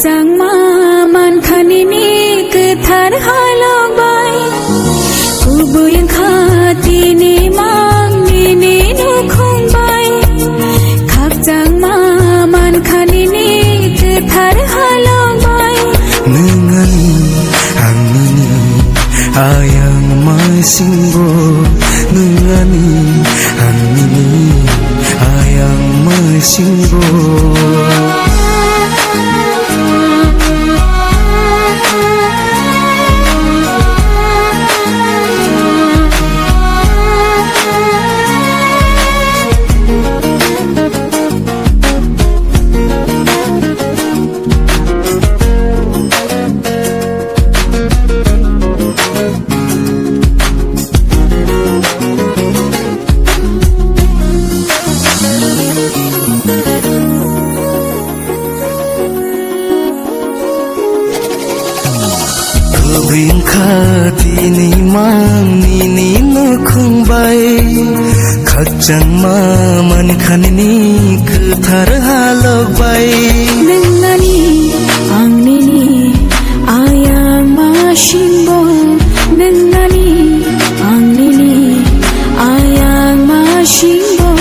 Jang ma man khani ni ke thar halong bai Kubu yang khati ni mang ni nu khong bai Khak jang ma man khani ni ke thar halong bai Nengan angini ayang mai singbo Nengani angini ayang mai singbo Ring khati ni mang ni no khung bai khak jang ma man khani ni ke thar halok bai Nengani ang ni ayang ma shimbo Nengani ang ni ayang ma shimbo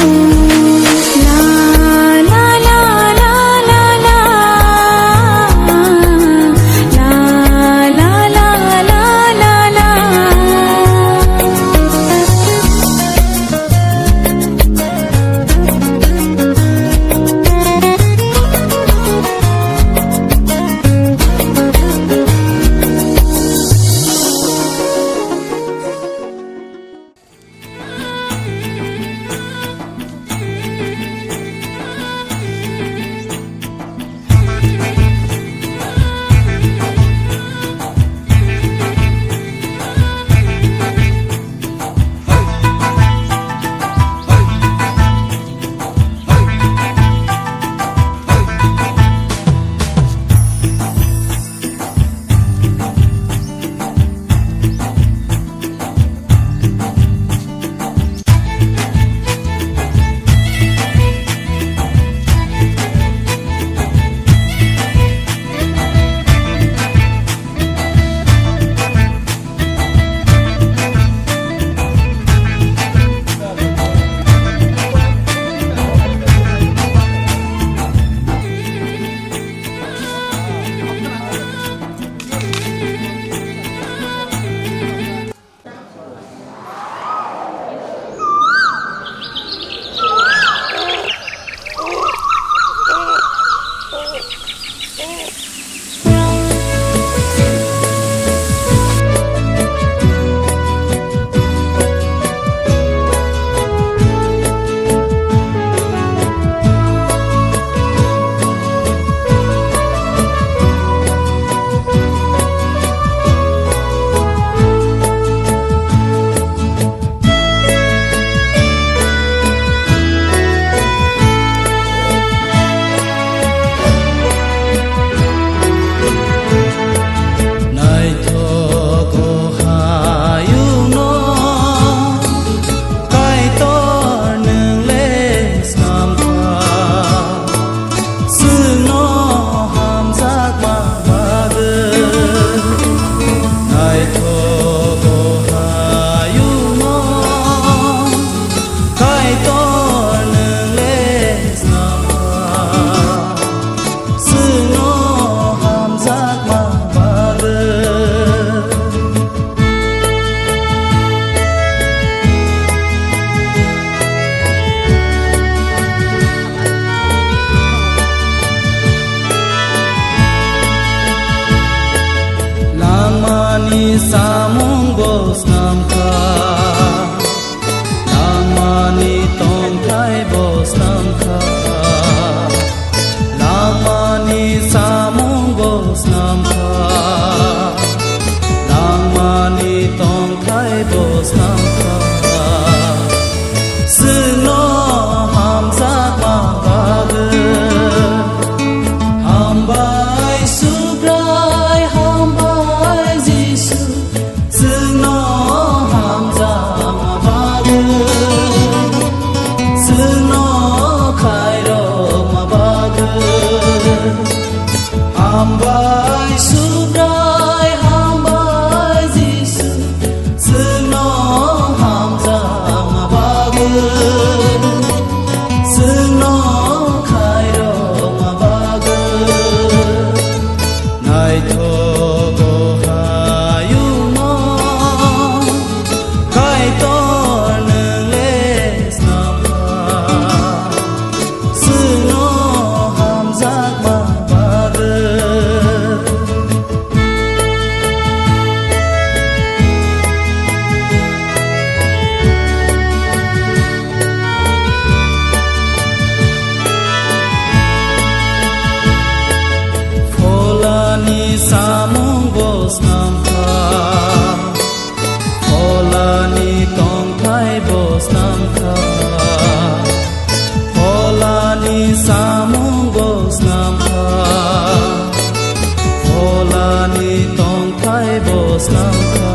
bosnamka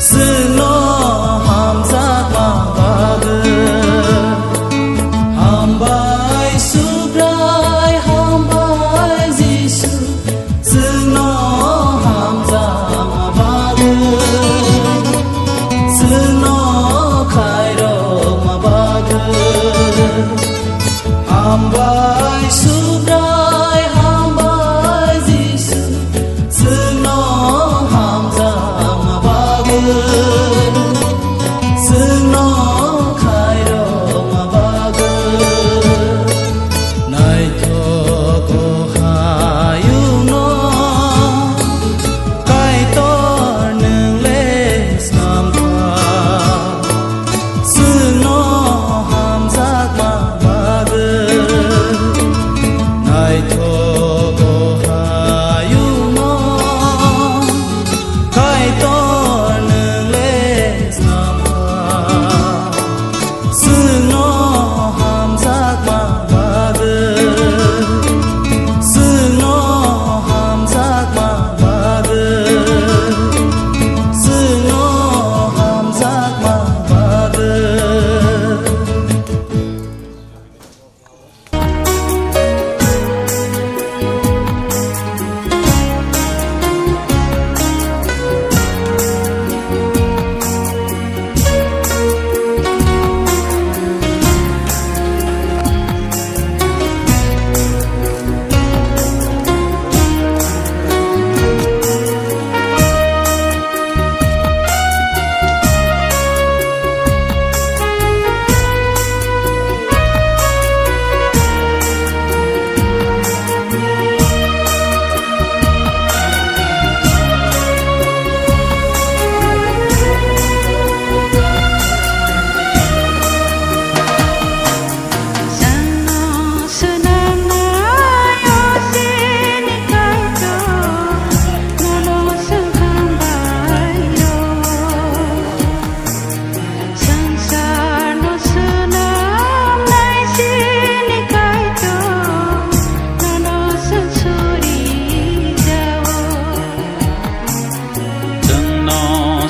Sino hamzat mabagı Hambai subrai hambai zisu Sino hamzat mabagı Sino kairo mabagı Hambai subrai hambai zisu Sino hamzat mabagı Sino kairo mabagı Naito ko hayuno Kaitor nung les namka Sino hamzat mabagı Naito ko hayuno Kaitor nung les namka Sino hamzat mabagı Sino hamzat mabagı Sino hamzat mabagı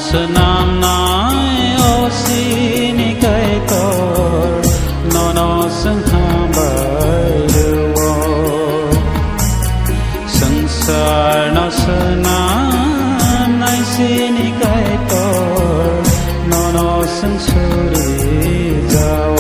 Senam nai osini kaitor nono sengham bairuo Sangsar no senam nai sini kaitor nono sensuri jao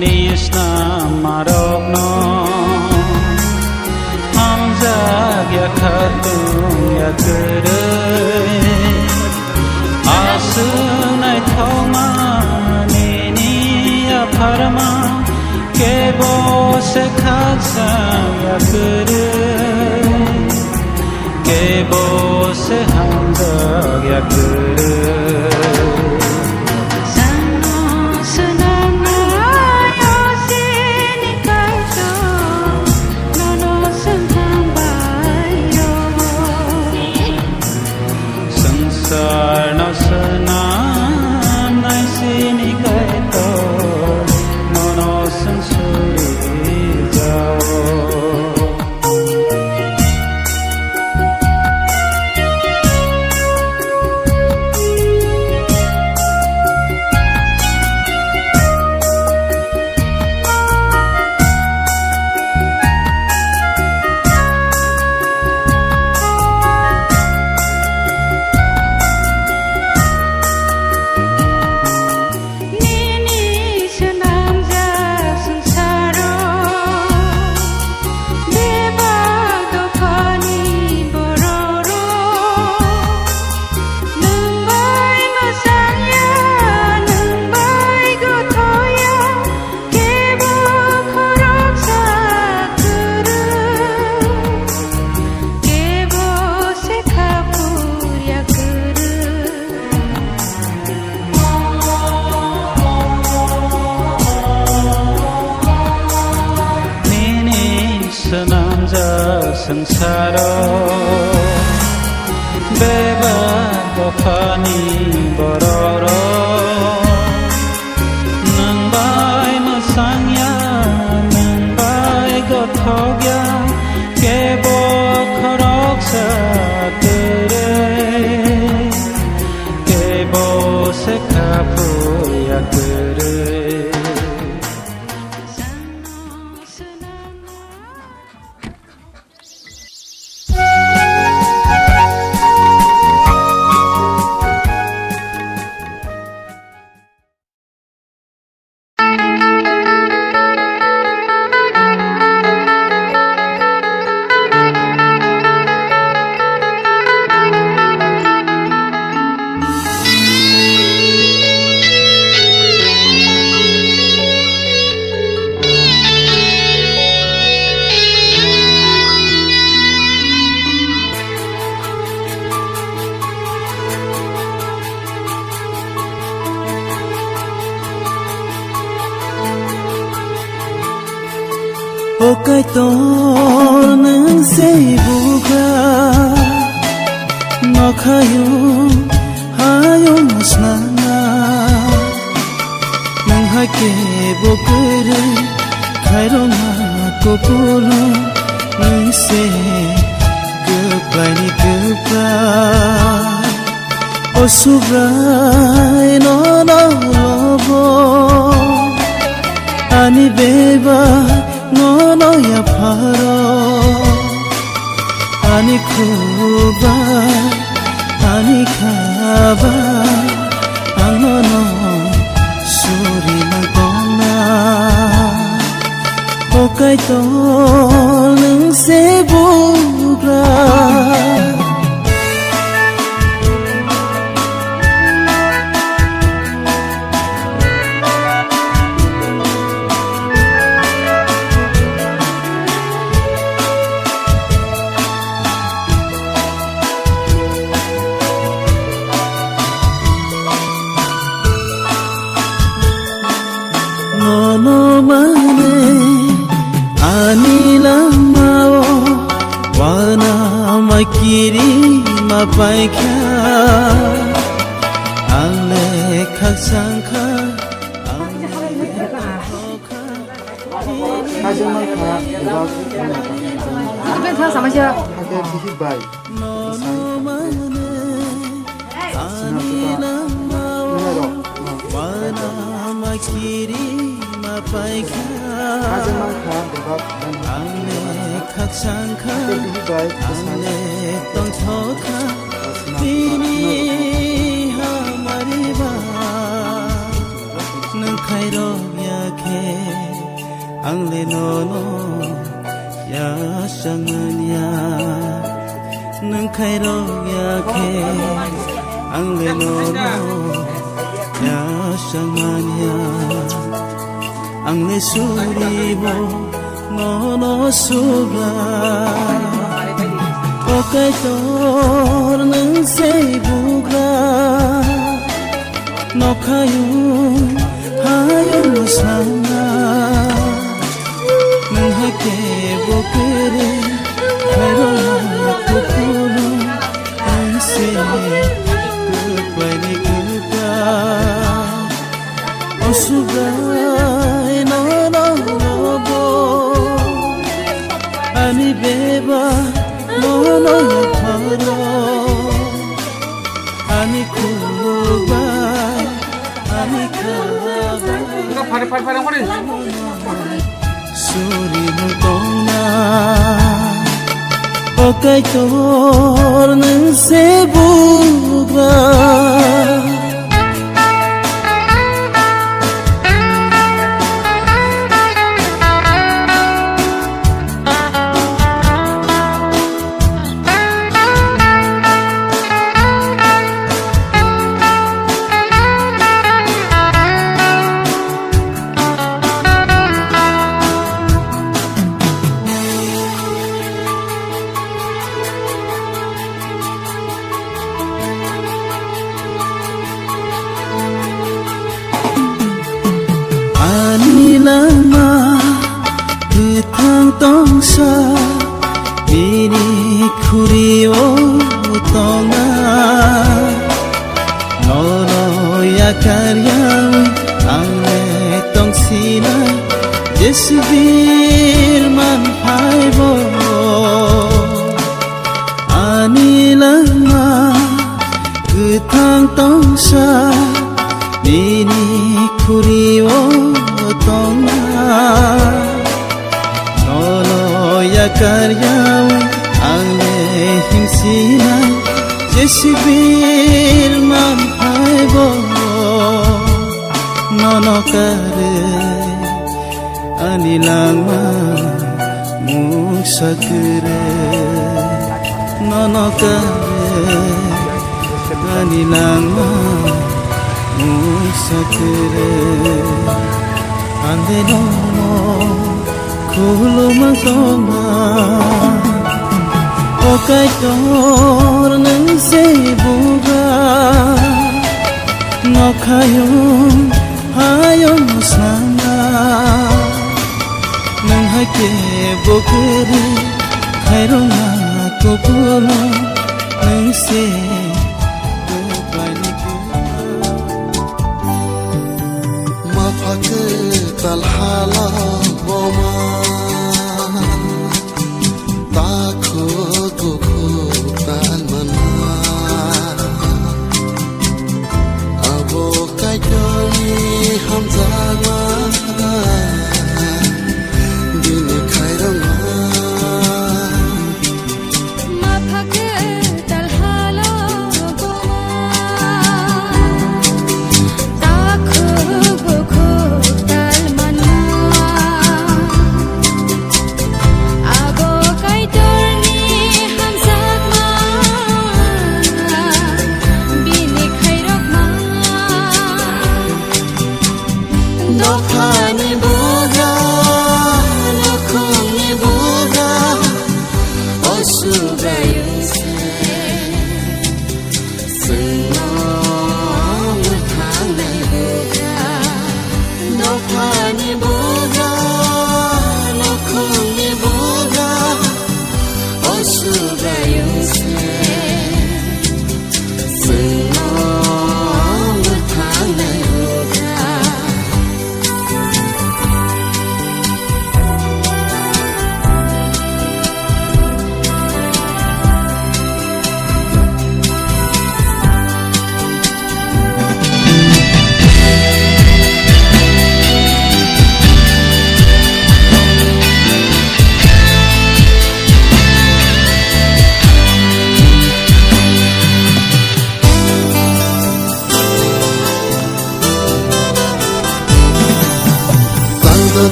Nishna marokno Hamza ya khatum ya kere Asunai thoma nini ya pharma Kebo se khatsa ya kere Kebo se hamza ya kere Sarno senam nai sini kaitor nono sensuri jao sengsara bebas gopani bororo nang bai masangya nang bai gothogya kebo khorok sa tere kebo se khapuya tere Okai tor nang sei buka Nokhayo hayo masnana Nang hake bokere Khairo na kopuro Nang sei goodbye ni goodbye Osubrai no no lobo Ani beba no no ya paro ani kuba ani khaba ano no suri na gona okai to nang se bugra no mane anila mao wana makiri mapaikha ale khasangkha Ane khakshangkha ane tongthokha tini hamari ba nang khairo yakhe angle no no ya sanganya nang khairo yakhe angle no no ya sanganya Angle suribo no no suga Okai tor nang sei buga No kayun hayun sana Nang hake bokere Kairo na kukulu Ang sei goodbye ni goodbye Oh suga Ani beba no no ya pharo Ani kuba ani khaba Pare Suri no tona Okai tor nang se buga lama di thang tong sa lama Gutang tongsa Bini kuriwo tonga Nolo ya karyaw Angle hingsina Jesibir mampaibo Nono kare Anilangma Muksakere Nono kare Anilangma Muksakere Ande nono Kulo mangtonga Okai tor nang sebuga Nokayong hayong sana Nang hake bokere Kairong ako pulo Nang se Mapake talhala boma Tako kuku talmana Abo kaitoni hamzama Dini kairama Mapake talhala goma Takhu bukhu talmana Abo kaitorni hamzakma Bini khairokma Nokhani buga Nokhuni buga Osugayuse Senong Thane buga Nokhani buga Nokhuni buga Osugayuse Senong Thane buga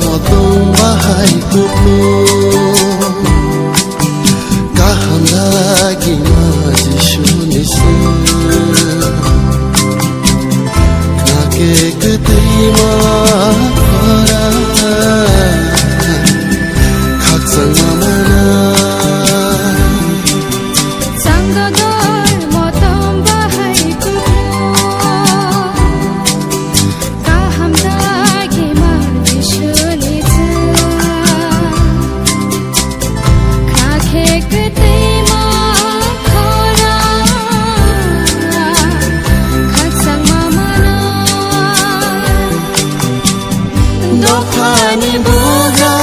Modong bahay kuku Kahandagi majishunisi Kake keterima kora Kaksang mamana Sangdodor motong bahai kuku Kahamdagi marjishunitsu Kake keterima kora Kaksang mamana Nokhani buga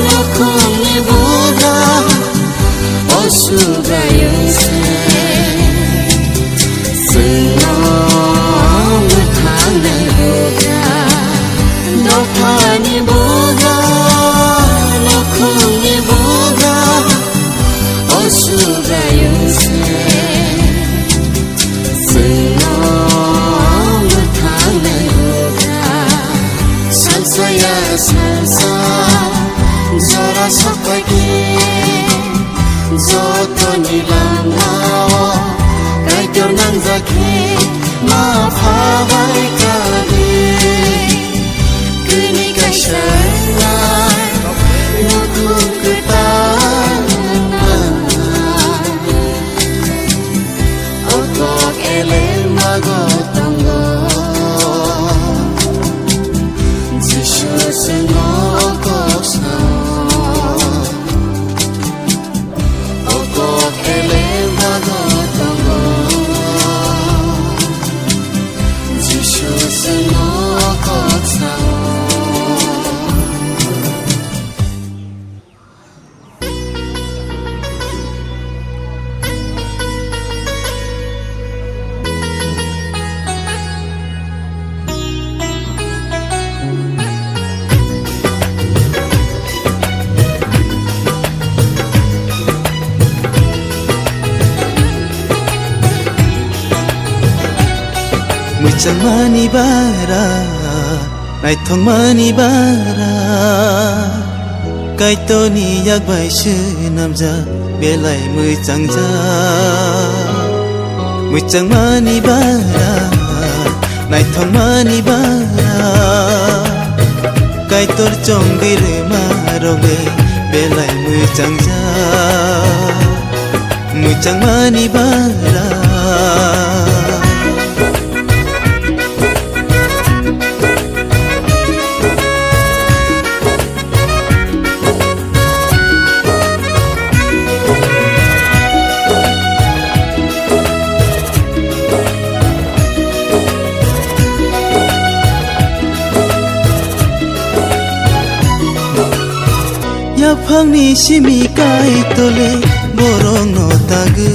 Nokhuni buga Osugayuse Senong Thane buga Nokhani buga Nokhuni buga Osugayuse Senong Thane buga Salsaya salsa Zora sapagi Zoto nilama Kaitor nang zaki Mapawai kali Kini kasyainan Nukung ketahanan Otok elem magotonggo Jishu sengokok sao Otok elem magotonggo Jishu Muchangmani bara Naithongmani bara Kaitoni yakbai shinamja Belai muchangja Muchangmani bara Naithongmani bara Kaitor chonggir maroge Belai muchangja Muchangmani bara Yapangni shimi kai tole borong no tagui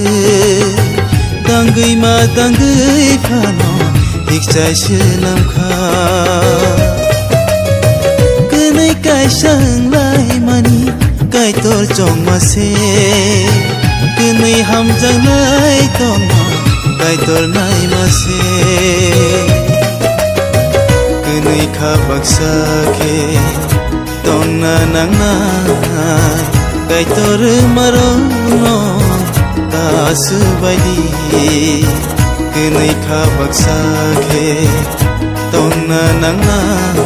Dangui ma dangui phano hikchai shinam kha Kenai kai sang lai mani kai tor chong ma se Kenai ham jang lai tong ma kai tor nai ma se Kenai kha baksa ke Tonna nang nai Kai tor marono Tasu baidi Kenai kha baksa ke Tonna nang nai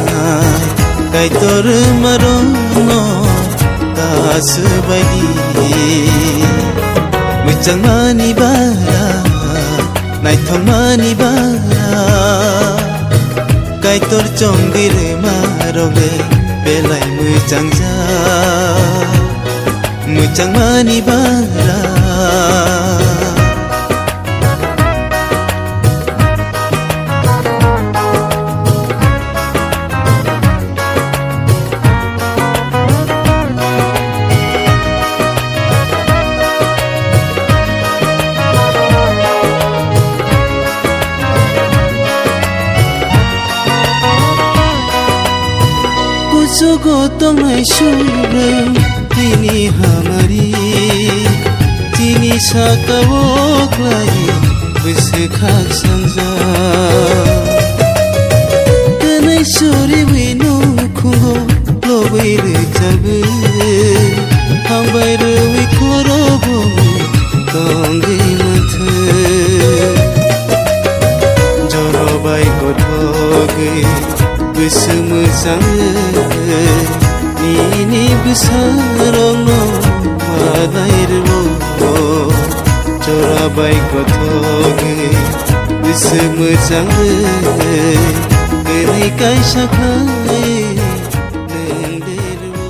Kai tor marono Tasu baidi Muchangmani bara Naithongmani bara Kai tor chonggir maroge Belai muchangja Muchangmani bara Gotong nai shurang Tini hamari Tini sakawok lai Besekhak sangza Kenai suri winu kungo Lobai recabe Hambai rewi korobomu Tonggi manthe Jorobai kotoge Besemezang Nini besarong no Madairmo Corabai kotoge Besemezang Kenai kai sakai Nengdermo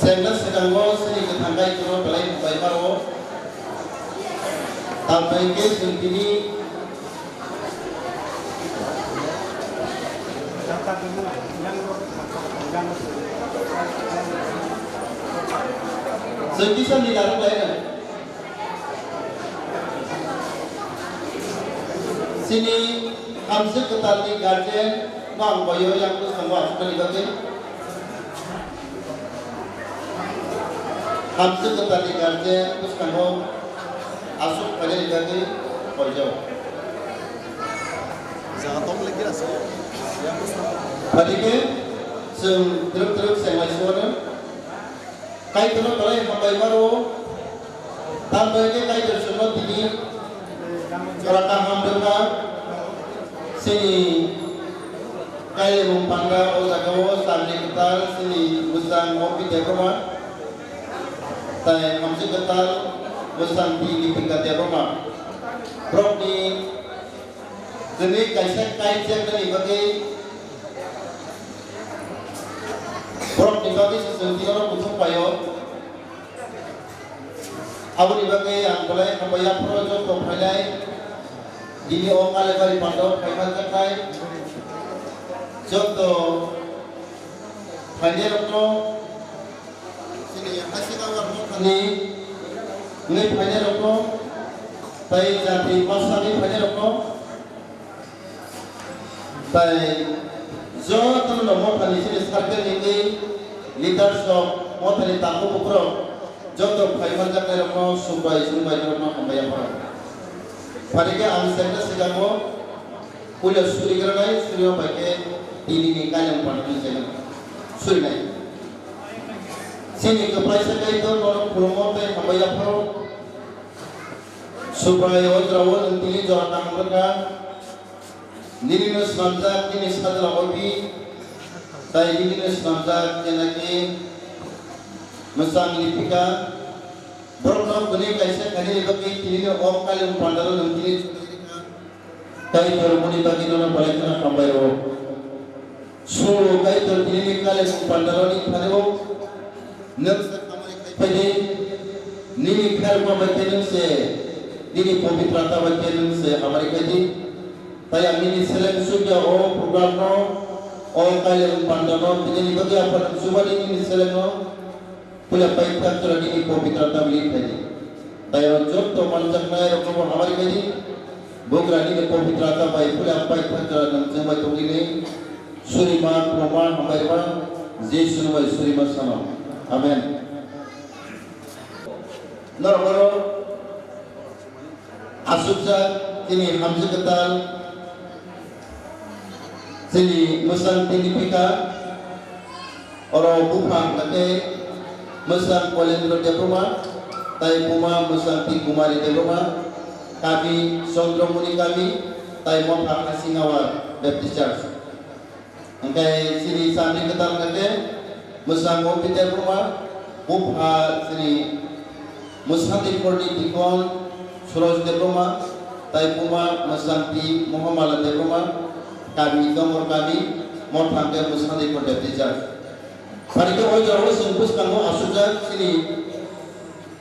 Sehingga sedang mau sini ketanggai turun belai bayi baru, tapi ke sini sekisan di dalam lain. Sini hamzah ketali garden, bang boyo yang tu semua terlibat. Hamsu ketali garje terus kamu asuk pada dibagi pojok. Jangan tolong lagi lah. Tadi ke terus saya masih suara. Kai terus kalau yang sampai baru tambahnya kai terus semua tinggi. Kerakam hamdulka sini kai mumpangga osakawo sambil ketal sini busang mopi deproma. Tai hamsu ketal busang di tingkat deproma. Prok di sini kai cek dari bagi prok di bagi sesuatu orang butuh payo. Abu di bagi yang boleh membayar projek kompilai ini orang kali kali pandau kaitan terkait contoh hanya itu sini hasil awal ini hanya itu tapi jadi masa ini hanya itu tapi jauh tu nomor kali sini sekarang ini leadership mau tadi tamu bukro contoh kaitan terkait itu sumbai itu membayar Padahal kami sedang sedang punya suri kerana suri apa ke ini kalian pandai jalan suri naik. Sini kepraisan itu orang promote kami apa supaya orang nanti jalan mereka ini semasa ini sekadar hobi, tapi ini semasa jenaki mesang lipika. Berapa banyak kaisar kali bagi ini orang kalian pandaran nanti kali bermudi bagi orang balik nak kambayo. So kali ini kalian pandaran ini kalian nak pede ni kalian pembagian se ini pembicaraan bagian se Amerika ini. Tapi ini selain sudah orang program orang kalian pandaran ini bagi apa semua ini selain punya baik faktor ini pembicaraan tabligh ini. Tapi jod to manjak naik orang hamarik ini, bukan ini pembicaraan baik punya baik faktor dan semua itu ini suriman proman hamarik Yesus nama suriman sama. Amin. Nara asupsa ini hamzah ketal sini musang tinipika orang bupang kate mesang kolendro deproma tai puma mesang ti kumari deproma kami sondromuni kami tai mon hak Singawar Baptist Church angkai sini sambil ketal kate mesang mopi deproma upha sini mesang ti kordi tikon suroj deproma tai puma mesang ti Muhammad deproma kami kamor kami mon hak mesang ti kordi Baptist Church. Hari itu orang sempus kamu asuja sini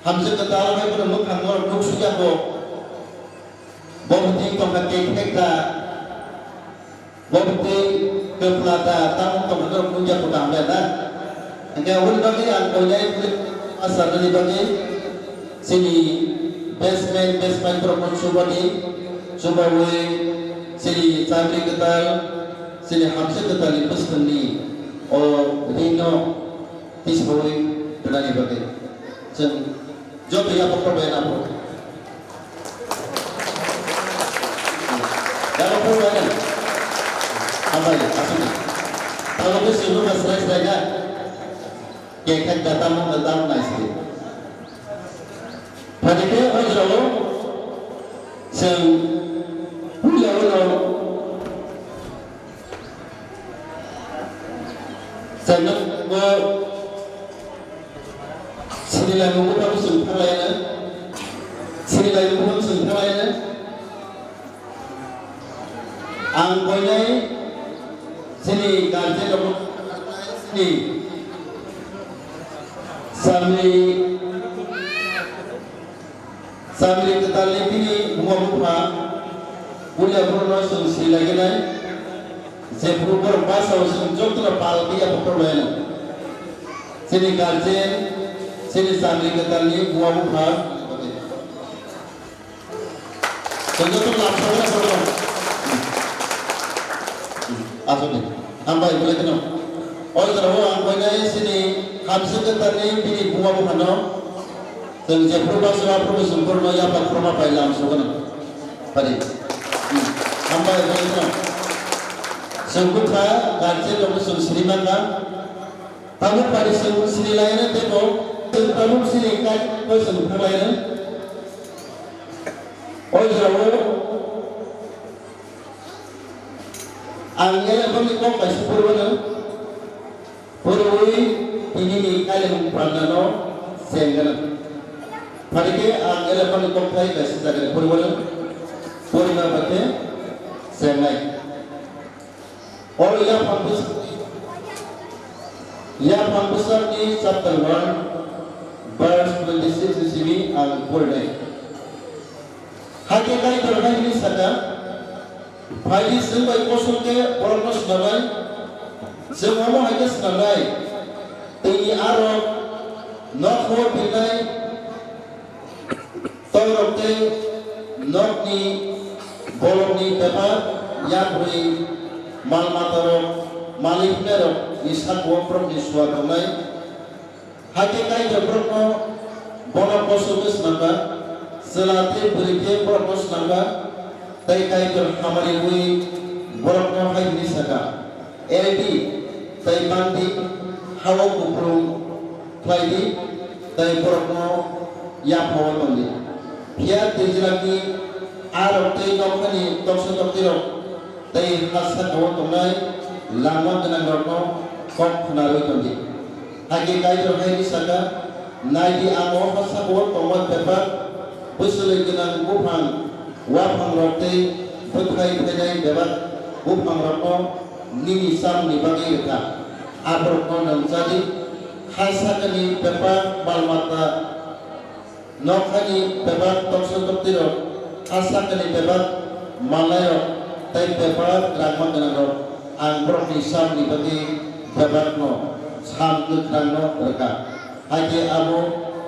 hamzah ketara mai pada muk kamu duk suja bo bomti kongkak kekta bomti keplata tamu kamu punya pedang beda angka ulun bagi angka nyai kulit asal dari bagi sini basement promote subani sini sambil ketal sini hamzah ketal lipus kendi oh Rino tisboi berani bagai sen job ya perbedaan apa dalam perbedaan apa ya asli kalau tu sebelum masalah saya kekak datang nasi pada dia orang sen punya orang sangat sini lagi kamu sempurna lainnya, sini lagi kamu sempurna lainnya. Angkonya sini garje kamu sini sambil kita lihat ini buah punya proses sini lagi naik. Saya berubah bahasa usul jauh pal dia perbedaan. Sini garjen, sini sambil kita lihat buah. Contoh langsung lah saudara. Asal ampai boleh kenal. Orang terlalu angkanya sini habis kita lihat ini buah जों जेफोरबा सोरबाफोरबो जोंफोरनो याबा फोरमा पाइलाम सगोन पारि हामबाय होनो जोंखौथा गारजे दङ जों सिरिमाना ताबु पारि जों सिरिलायनो देबो जों ताबु सिरिकाय को जों फोरमायनो अयजावो आंनि बनि को पाइसे फोरबोनो फोरबोई दिनैनि कालिम प्राणनो सेंगोन पारिके आंनि बनि को पाइ पाइसे जागोन फोरबोनो फोरबोना बाथे सेंनाय और या फांबुसरनि chapter 1 verse 26 सिबि आं फरायनाय हाके गाय दरनायनि सादा फाइलि जों बाय कसलके बरनो सुनाय जों मा हाके सुनाय दैनि आरो नखर बिनाय तौरते नखनि बलनि पेपा या भुइ मालमातारो मालिकनेरो निसाखौ प्रभनि सुवा दंनाय हाके गाय दरनो बनो कसलके सुनाबा सेलाते बरिके बरनो सुनाबा तै गाय दर खामानि हुई बरनो हायनि सागा एरदि तै बांदि हाव कुप्रुं क्लाइदि तै बरनो या फाव दंदि फिया दैज्लांनि आरो तै नखनि दक्ष दक्तिरो तै हासाखौ दंनाय लामा गोनां दरनो कम खुनारै दंदि हागे गाय दर हायनि सागा नायदि आङो हासाखौ दंमोन पेपार बोसोरै गोनां बुफां वाफां रक्तै फोथाय फैनाय बेबा बुफां रक्नो निनि सामनि बागै रोखा आबरक्नो नंजादि हासाकनि पेपार बालमाता नखानि पेपार तक्ष दप्तिरो हासाकनि पेपार मालायो तै पेपार रागमा गोनां आं बरकनि सामनि बागै पेपारनो साम गोख्रांनो रोखा हागे आबो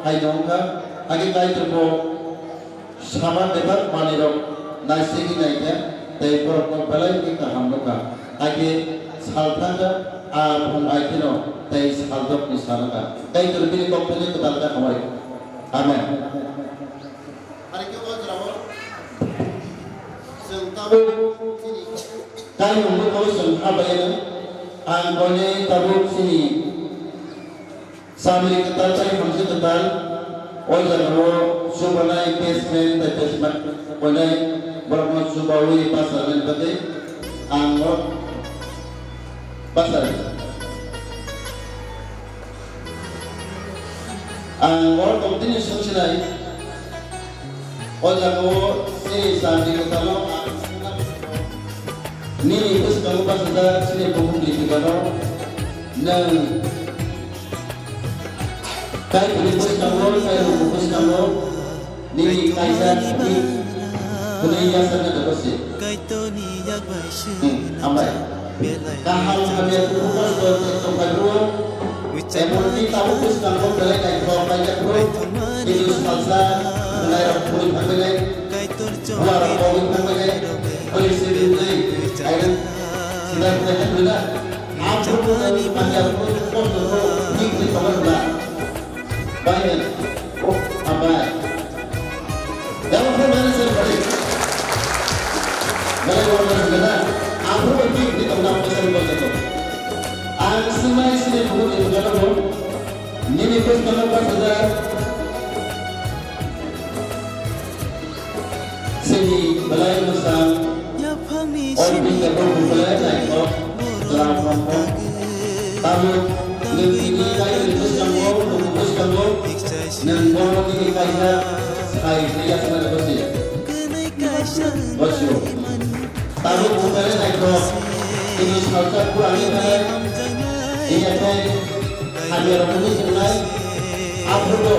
हायदंखा हागे गायदरखौ सामा बेबार मानिरो नायसेगी नायके तै बरकनो बेलाय के काहामनोका हागे सालथांगा आफुं आइथिनो तै सालदकनि सानका गायदर बिनि कम्पानि कदालका हमाय आमेन आरो के बाथ्राव जों ताबो गाय हमबो जों हाबायनो आं बने ताबो सिनि सामरि कताल चाइ हमसे कताल ओइजानो सुबनाय बेसमेन्ट दा बेसमेन्ट बने बरकनो सुबावि पासारमेन बदे आंनो पासार आंनो कम्पनी संसिनाय ओइजानो सिनि सामरि कतालो नि पुस्तकांगो पासदा सिनि बुहुमनि बिगानो नों kai pelipus kamu, kai rumpus kamu, nini kaisar ni, punai yasan ada bersih. Ambai. Kahal kami itu fokus ke tempat ruang. Emosi tahu pus kamu belai kai kau banyak ruang. Ini salsa, mulai rapuri panggilai, mulai rapuri panggilai, polisi dinai, ayat sidang mereka bila. Aku pun ini panjang pun fokus ni kita berlah. Baik, oh, abai. Dalam perjalanan saya balik. Balik orang berkata, aku pergi di tempat pesan berkata. Aku semai sini bukan di berkata pun. Ini pun kalau pas ada sini balai besar. Orang kita pun balai naik kok dalam kampung. Tahu ini kaya terus kamu. Nang bono ni kaya sai dia sana bersih. Bersih. Tahu bukan naik kok. Ini salsa kurang ini. Ini apa? Hanya ramai senai. Apa tu?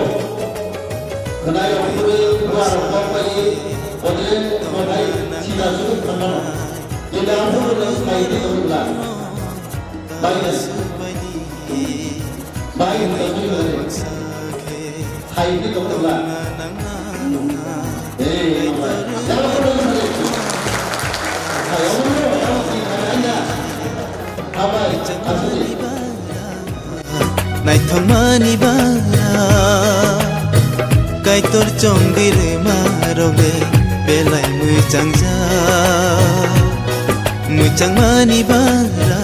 Kenai apa tu? Luar apa lagi? Boleh boleh cina sulit mana? Tidak apa tu yang sai itu tulah. Baik. Baik betul betul. Hai itu tulah. Jangan perlu balik. Hai orang sih anda. Apa asli? Naik thang mani bara kaitor chongdir maroge belai mujang ja mujang mani bara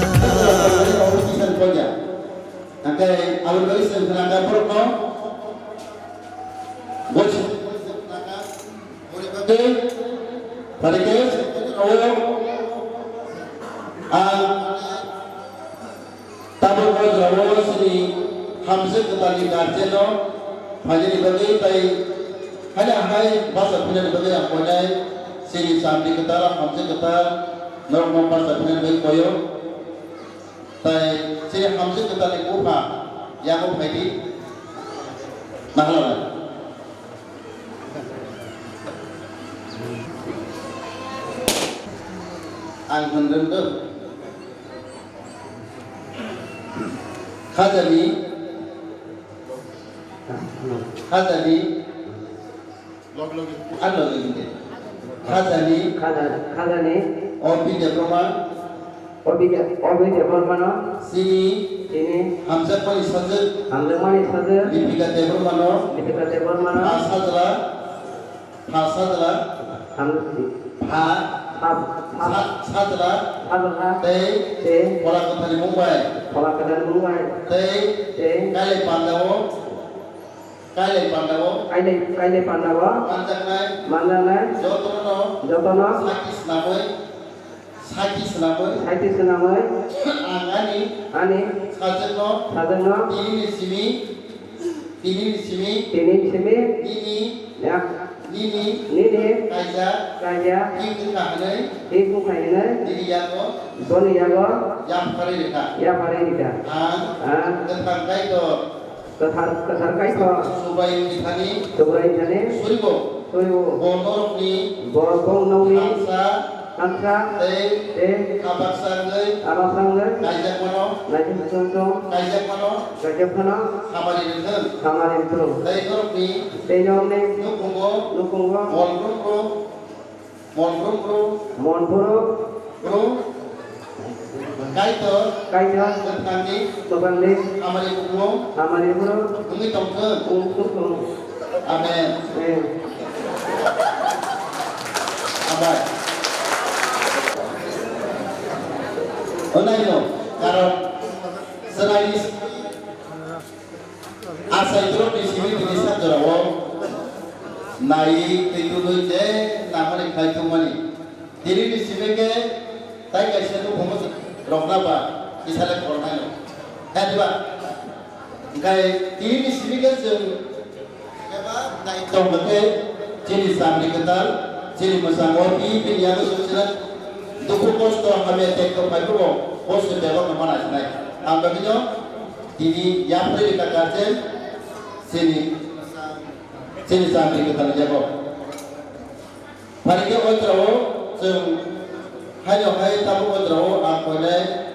Angkai alun dari sentenaga perutno, bos sentenaga, boleh pakai, pakai, tabur bos sini hamzah ketali garjeno, hanya dibagi tay, hanya hai bahasa punya dibagi yang punya sini sambil ketara hamzah ketar, normal bahasa punya dibagi koyo. Tay sini hamzah ketali buka yang mau pergi mahal. Angin rendah, khazani, ano lagi? Khazani, Obi diploma, obi diploma, sini hamzah pun isazah, lipika diploma, hasadlah, sadlah, teh, pola kembali Mumbai, teh, kali Pandawa, panjang Jotono, sakis namai, angani, sajono, ini Nini, Kaja, Ibu Kainai, Doni Yago, yang Parika, tentang kaito, Subai Thani, Suribo, Bonor ni, Angsa, Abang Sangai, Kajak Mano, Kamarin Tru, Tejong ni, Nukungo, Monpuro, Kaito, tentang ni, Amarin Puro, Umi Tongke, Amen. Abai. Onaino, karo selain asal itu di sini tulisan jerawo, naik itu je, namanya kaitu mani. Jadi di sini ke, saya kasih tu pemus rokna ba, misalnya korban itu, dua, kayak di sini ke jeng, apa, naik tombak jadi sambil ketal, jadi masangwati, pilih sosial. Duku pos to kami tek to pai pro pos de lo mana sinai am bagino ini yang perlu dikatakan sini sampai kita jago hari ke otro sing hanya hai tabu otro aku le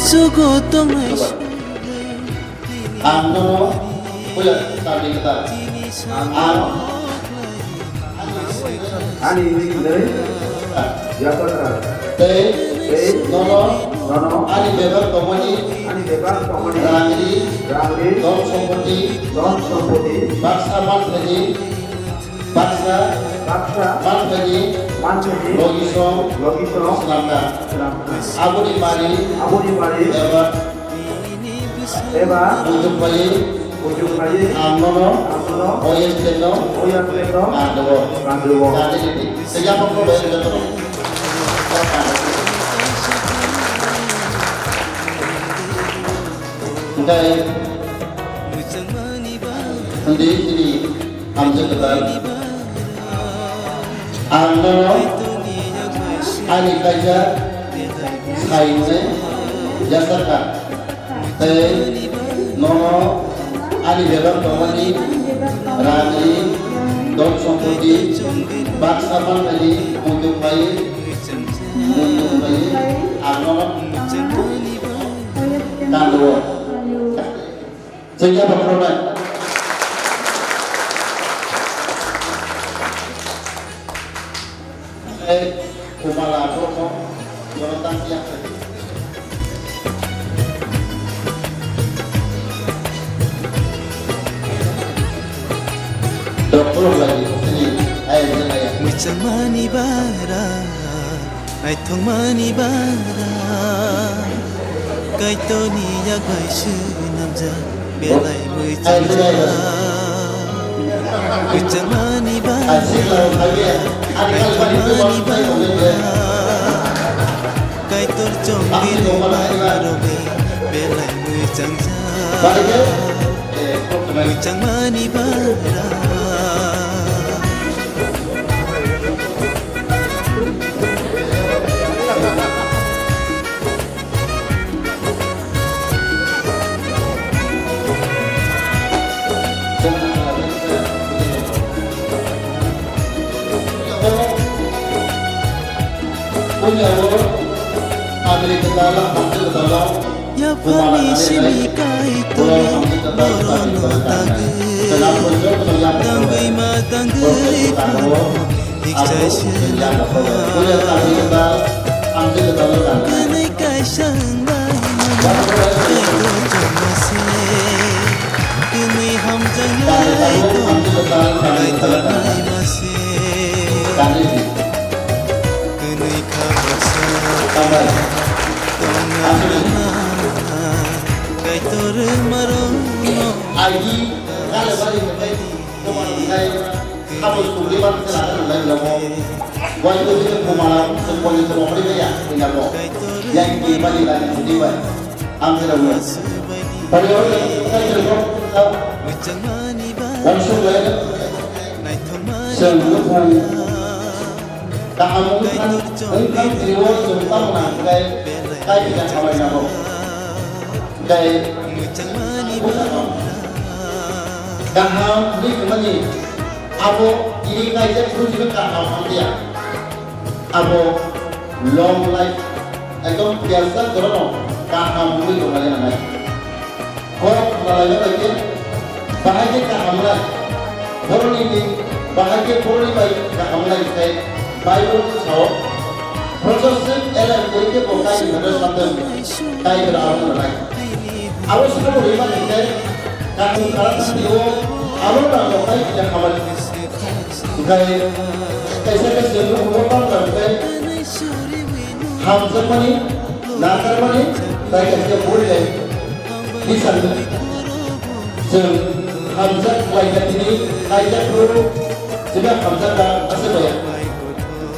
Sugotong Angno, boleh sambil kita. Ani dari Jakarta. Nono, ani beber komoni, Rangli, Don Sompoti, Baksa Manfedi, Logiso, Selangkah, Abu di Mari, Eva, Ujung Bayi, Amnono, Oyem Seno, Randewo. Jadi sejak aku bayar betul. Jadi nanti sini Hamzah ketal, Amnono, Ali Kaja, Saine, Jasarka, Nono, Ali Beber Komani, Rani, Don Sompoti, Baksa Manfedi, Ujung Bayi, Kandu. Sehingga berkorban. Kumala Romo, Jonathan Siak. Dokter lagi sini, ayo saya. Mani bara, ai thong mani bara, kai to ni ya kai shu namja, belai mani bara, Asyik lah, lagi. Ada kali mani bara. Kai to chong di robe, belai mujangja, mujang mani bara. Punya orang ambil kendala, ambil kendala. Ya pani simi kai to borono tangai ma tangai iksa shila kanai kai sangai kai to jamase kini ham jangai to kai to nai mase kini khamasa kai tor marono Agi kalau balik ke kemarin kamu sudah bantu saya lagi lama. Waktu itu kemarin semuanya semua beri ya tinggal lo. Yang di balik lagi di balik. Ambil dulu. Pada orang kita cerita langsung lagi. Semua pun kamu kan engkau jiwa tentang nangkai kai tidak sama nabo. Kai kaham ni kemana? Abo ini kaisa terus juga kaham dia. Abo long life, ekor biasa korang kaham ni kemana namanya? Kau malah lagi bahagia kaham lah. Korang ini bahagia korang baik kaham lah itu Bible tahu. Proses elah mereka bukan harus sampai kai berawal lagi. Abo sudah berlima ini. Kamu kalau sendiri, awal orang orang yang awal, gaya, kaisa sendiri orang orang gaya, hamzah mana, nakar mana, saya kerja boleh, di sana, hamzah lagi ini, kaisa dulu, juga hamzah dah asal ya,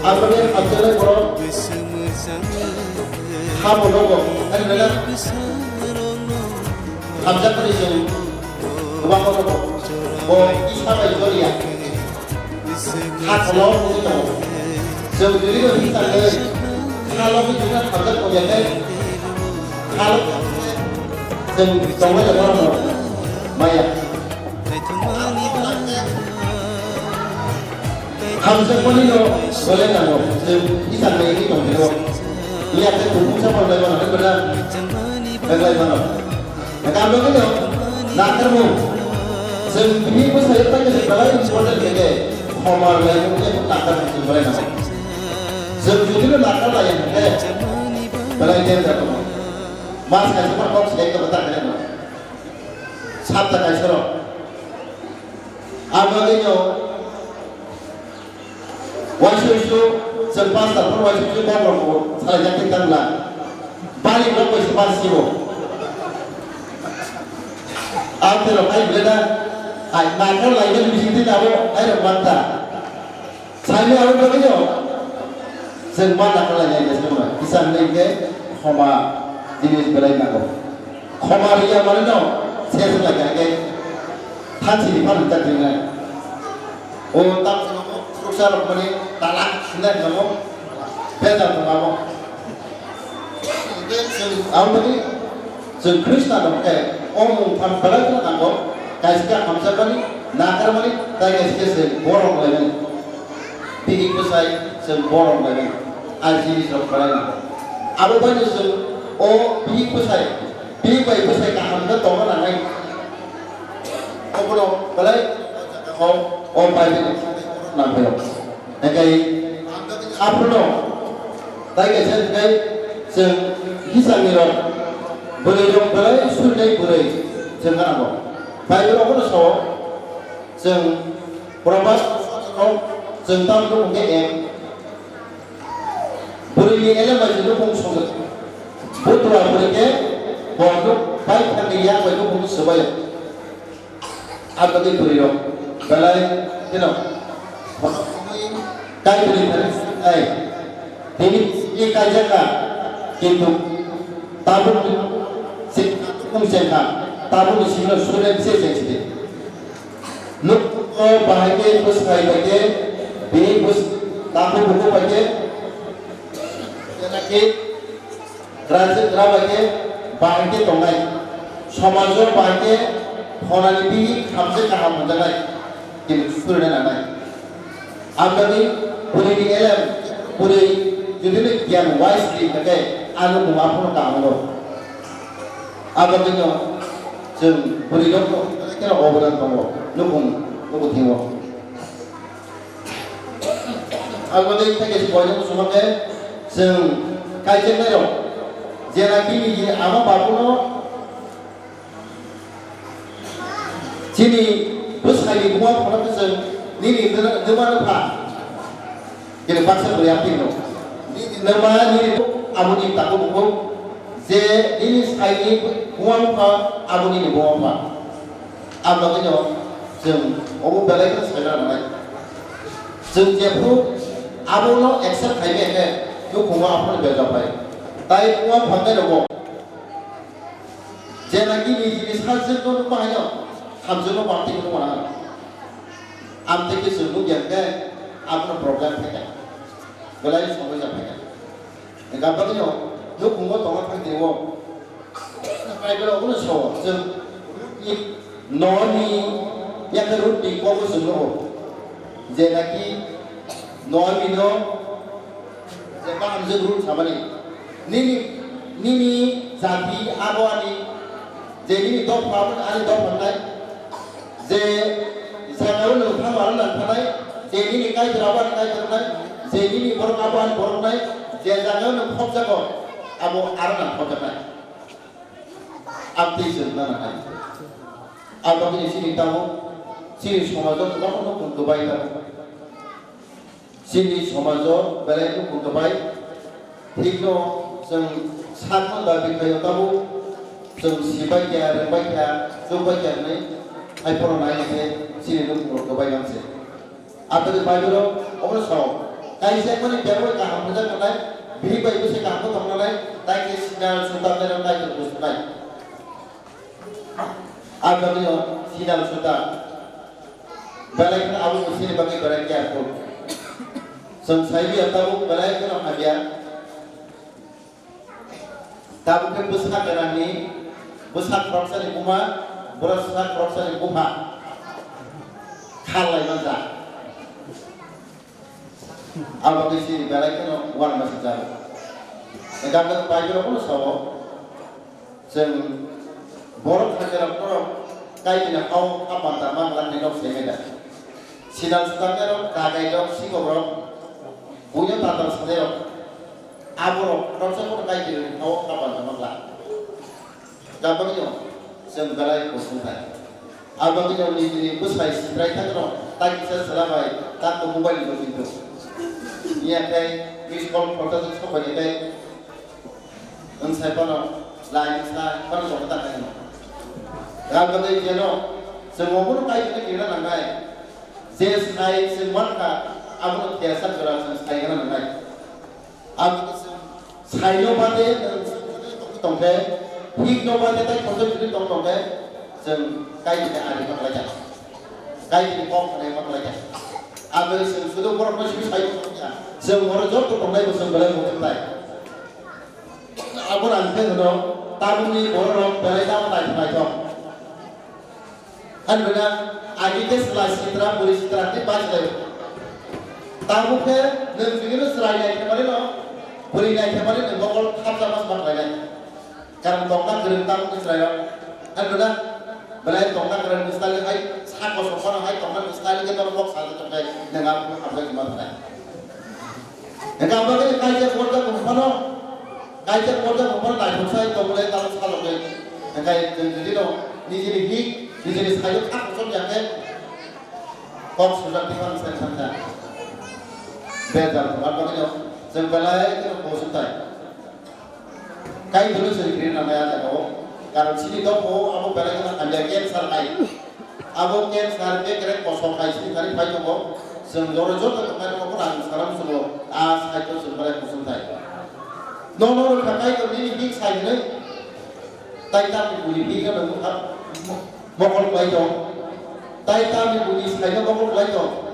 apa dia hamzah lagi orang, ham logo, ada mana, hamzah mana sih? Bapak bapak, oh isma itu dia, hak lo itu, sebetulnya kita le, kalau kita ada proyeknya, kalau semua orang maya, hamzah pun itu boleh nggak lo, kita le ini dong lo, lihat itu siapa orang mana benar, bagaimana, kalau gitu, nak terus. Sebiji pun saya tanya sekarang important juga. Homar lain punya takkan itu boleh nak. Sebiji itu takkan lain juga. Boleh dia tak tahu. Mas kan cuma kau sedang kebetulan kan. Sabda kan sekarang. Abangnya, wajib itu selepas terpur wajib itu bawa salah jatuh tangan. Balik berapa selepas itu. Apa yang kau bela? Nakal lagi di sini tahu, air mata. Saya orang begitu. Semua nakal lagi semua. Kisah lagi, koma jenis berai nakal. Koma dia mana no? Saya lagi lagi. Tansi di mana tak dengar. Oh tak susah mana talak tidak kamu. Beda kamu. Apa ni? Krishna dong Om pampelan tu kamu. Kaisa hamzah bani, nakar bani, tay kaisa borong lagi. Pigi kusai borong lagi. Aji serapalai. Abu bani o pigi kusai bini bayi besar kaham itu tahu mana nih? Apa lo? Balai, bayi itu nampak lo. Negai, apa lo? Tapi kerja negai, hisang ni lo. Boleh lo balai sudah boleh, jangan apa. Bayi lo apa lo so? Berapa? Tahu lo mungkin boleh ni elam aja lo pun sulit. Betul lah boleh ke? Bodoh, baik kan dia baik pun sebaya. Apa tu boleh lo? Balai, you know. Kaya boleh kan? Ini kaya kan? কিন্তু tabun si kumsenka tabun si lo sudah bisa jadi. Look bahagia bus bahagia, bini bus tabun buku bahagia. Jadi kerajaan bahagia bahagia tongai. Samajo bahagia honali bi hamse kaham mendengai. Jadi sudah nanai. Abadi boleh di alam boleh jadi yang wisely pakai anu apa kamu abadi no jeng boleh lo kira oboran kamu nukung tinggal abadi pakai semuanya semua ke jeng kajian lagi jangan kini ama bapu no sini bus kali gua pernah pesen ini demar apa jadi paksa beryakin no nama ini amun ini tak buku, je ini sekali buang apa amun ini buang apa, apa tu jeng, orang belai kan sekarang mana, jeng jepu amun lo accept kaya ke, tu buang apa ni belajar baik, tapi buang pandai lo, je lagi ni hasil tu apa hanya, hasil lo parti tu mana, amte ke sebelum yang ke, apa problem kaya, belai semua yang kaya. Enggak apa tu, lu kumot orang pakai dewa. Pakai kalau aku nak so, noni yang kerut di kau semua. Jadi noni no, jadi hamzah kerut sama ni. Nini jadi apa ni? Jadi ni dua apa ada dua pandai. Jadi saya kalau nak orang nak pandai, jadi ni kai terawan. Jadi ni orang ni. Jangan nak khop jago, abu arang khop jago. Abdi sebenarnya kan. Abang ini sini tahu, sini samajo, kamu nak pun Dubai tahu. Sini samajo, belai tu pun Dubai. Hingga sama dari kaya tahu, siapa kaya, rembai kaya, Dubai kaya ni, iPhone naik ke, sini tu pun Dubai yang se. Atau di Dubai tu, orang sahaja. Kaya saya pun ni berbuat kaham macam mana? Bini bayi tu saya kaham tu mana lagi? Tapi sinar sudah terang kaya terus naik. Agak ni sinar sudah. Balai kan awak mesti bagi balai kaya tu. Saya dia tahu balai kan apa dia? Tahu kan besar kerana ni, besar perasaan ni kuma, besar perasaan ni kuma. Kalai macam. Apa kisi balai kan orang masih jauh. Negara payah pun sama. Borok negara pun kaya ni kau apa tamang lang nilok semeda. Sinar sutanya ro kagai dok si kobrok punya tantar sendiri. Aborok rasa pun kaya ni kau apa tamang lang. Dapat ni balai kusutai. Abang ni busai seterai tak ro tak bisa selama tak tu mobile itu. Ia kay miskol proses itu banyak kay saya pun lain saya pun sudah tak kaya. Kalau kita jeno semua pun kaya kita kira nangai. Saya semua ka amun biasa berasa saya kira nangai. Amun saya no bade tongke, hik no bade tak proses itu tongke. Kaya kita ada maklaya. Kaya kita kau ada maklaya. Agar sudah berapa sih saya punya. Semua orang jauh tu pernah bersama balai mutai. Aku nanti tu, tahun ni orang balai dah mutai tu. Kan benar, agi ke setelah citra polis citra ni pas lagi. Tahu ke, nanti kita serai naik kembali lo, polis naik kembali ni bakal khas sama lagi. karena tongkat gerentang Israel kan benar belai tongkat gerentang Israel hai sak kosong hai tongkat Israel kita lok salah terkait dengan apa yang mana yang apa ini kajian keluarga kumpulan kajian keluarga kumpulan lain saya tongkat tahu salah lagi yang kayak jadi dong ni jadi sekali sak kosong yang kok sudah tinggal saya beda apa ini sebelai itu positif kayak dulu sedikit namanya ada karena sini tu aku balik ke anjakan sarkai aku ken sarkai kerek kosong kai sini kali pai tu semua jod tu kan aku orang sekarang semua as itu sebelai positif nono pakai tu ni big size ni Taita buli big kan aku mokol pai tu Taita buli size tu mokol pai tu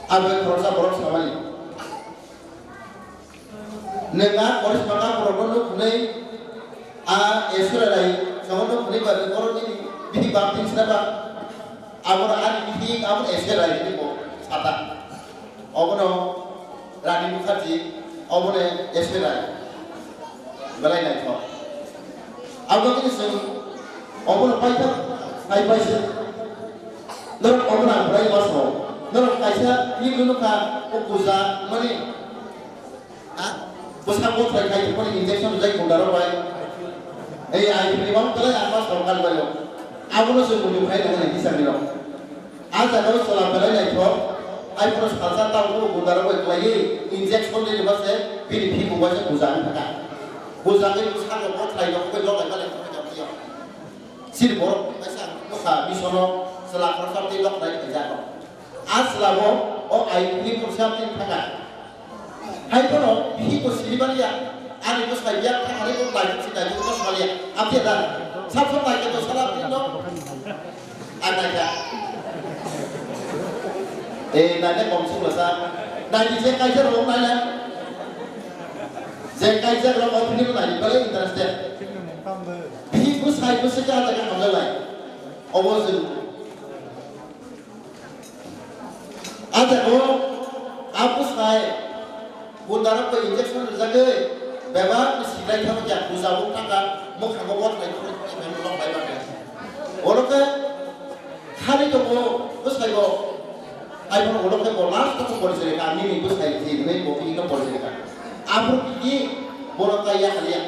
abe terus sama ni Nengat polis maka program kunai Israel sama tu kunai pada orang ini bihi baptin siapa amor ani bihi amor Israel ini ko sata obono Rani Mukherjee obono Israel balai naik ko abang ini sih obono pai sih lalu obono balai masuk lalu kaisa ini dulu kan ukuza mana Boskan bos terkait dengan injection jadi kudara baik. Air ini bang kalau apa sorkan bayo. Aku nasi bujuk baik dengan kisah ni loh. Aja kalau soal bayi ni tu, air terus kalsa tahu tu kudara baik lagi injection ni lepas saya pilih buat je buzan tak. Buzan ni boskan bos terkait dengan bayi log lagi macam dia. Sir borok macam muka misalnya selak persam tu log lagi kerja. As selamo air ini persam tu tak. Hai kono bihi ko silibania ani ko saya kan hari ko lagi kita juga sekali apa dah satu lagi tu salah itu ada ya nanya komisi besar nanti saya kajian orang nanya saya kajian orang opini nanya boleh interested bihi ko saya ko sejarah dengan orang lain obosin ada aku saya Bundara ko injection jaga beba sidai tham ja buzabu taka muk khagobot lai ko men long bai ba oloke khali to ko busai go ai ko oloke ko last to ko jere ka ni busai ji ne ko ki to ko jere ka apur ki bolaka ya halia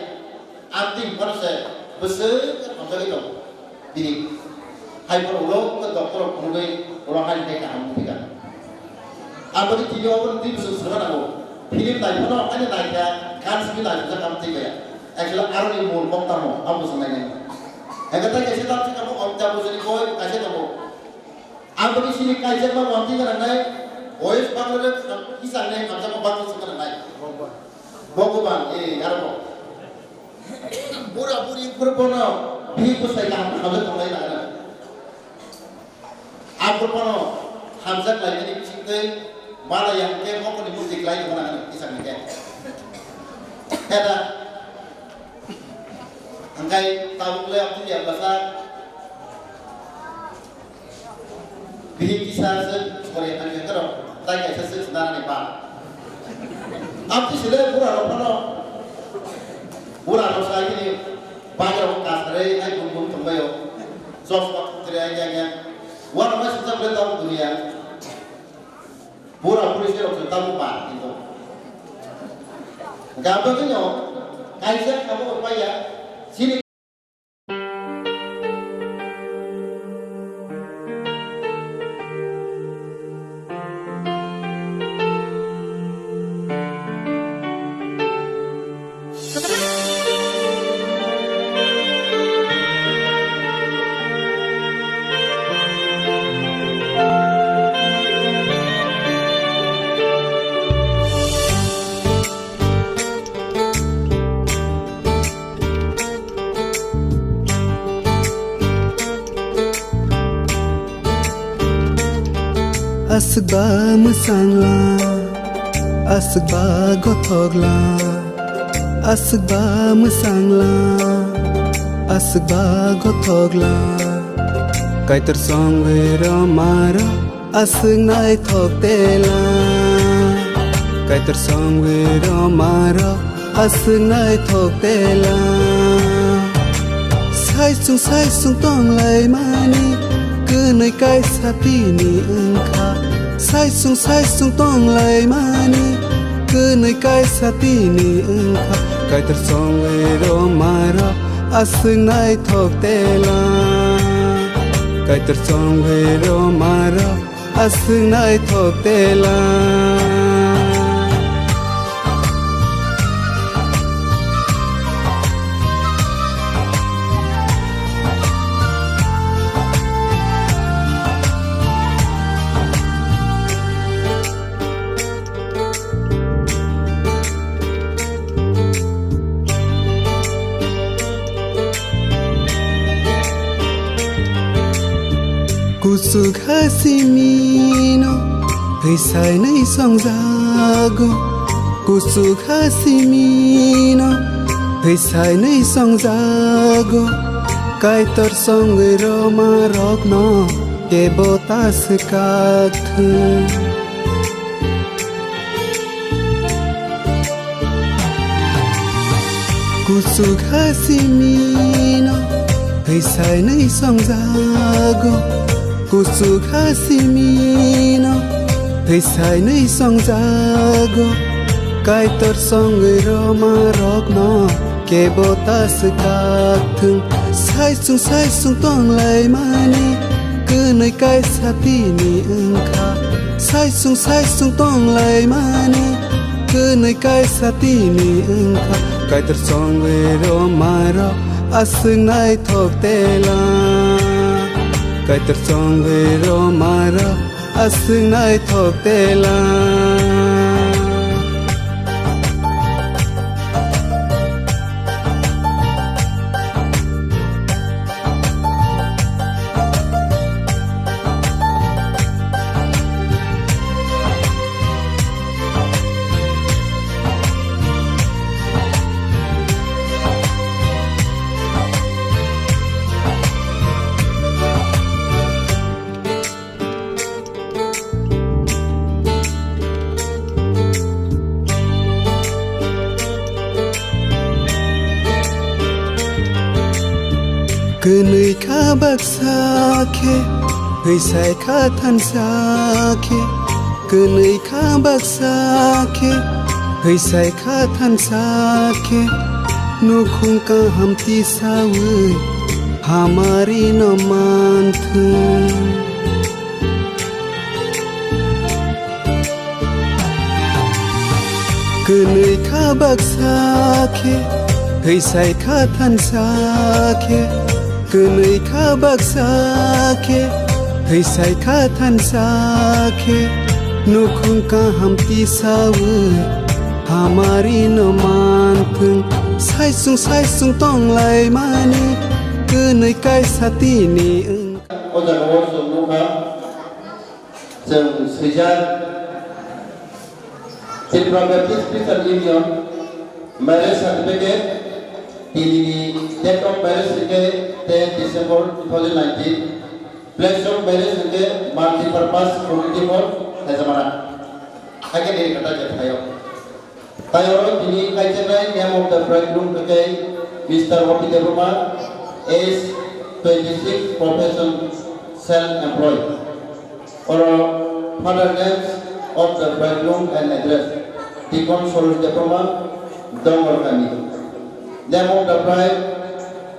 antim parse buse amjagi to dini hai ko ulo ko doktor ko ngai ulo hai ne ka am tiga apur ki yo ko ti busu sura ko Film tadi mana ada naiknya kan sini naik juga kamu tiga ya. Actually arus ini mul kok tamu, kamu sebenarnya. Yang kata kasih tahu kamu om jamu sini koi kasih tamu. Ambil di sini kasih tamu wanti kan naik. Koi sebagai kisah naik kamu jamu bantu sekarang naik. Bokuban, arbo. Pura puri kurpono, biku saya kamu kembali nak. Aku pono, hamzat lagi ni cinta. Malah yang ke mau di musik lain mana kisah ni kan? Ada angkai tahu le apa dia bahasa bihi kisah sekolah angkai kerap tak kisah sebenarnya ni pak. Apa sih le pura saya ini banyak orang kasar ai bumbung tembayo. Sos waktu teriaknya, warna masih tak tahu dunia. Pura sih waktu tamu pak itu. Gak begini, kaisa kamu apa ya? Sini. Asba musangla, asba gothogla, asba musangla, asba gothogla. Kaitar songwe ramara, asng nai thokela. Kaitar songwe ramara, asng nai thokela. sai sung tong lai mani cứ nơi cái sa ti ni ưng kha sai sung tong lai mani cứ nơi cái sa ti ni ưng kha cái ter song le ro mara asung nai thok te la cái ter song le ro mara asung nai thok te la Kusuk hasimino Hei sai nei song zago Kusuk hasimino Hei sai nei song zago Kai tor song roma rok no Ke botas kath Kusuk hasimino Hei sai nei song zago Kusuk hasimino Hei sai nei song zago Kai tor song roma rok no Ke botas kath sai sung tong lai mani Cứ nơi cái sa ti ni ưng kha sai sung tong lai mani Cứ nơi cái sa ti ni ưng kha Kai tor song roma rok asung nai thok te la Kai ter song ro mara asung nai thok te la Cứ nơi khá bạc xa khe Hei sai khá than xa khe Cứ nơi khá bạc xa khe Hei sai khá than xa khe Nu khung ka ham ti sa ui Hamari no man thun Cứ nơi khá bạc xa khe Hei sai khá than xa khe Cứ nơi khá bạc xa khe Hei sai khá than xa khe Nu khung ka ham ti sa ui Hamari no man thun sai sung tong lai mani Cứ nơi cái sa ti ni ưng Oja kawo sung nuka Sung Srijan Tripura Baptist Christian Union Marriage Certificate Date of marriage 10 December 2019 Place of marriage multi-purpose community hall Hazamara Agen diri kata jathayo Tayo dini kaitanai name of the bridegroom kay Mr. Wapi Deruma age 26 profession self-employed or father names of the bridegroom and address Tikon Solus Deruma Dongorkani Name of the bride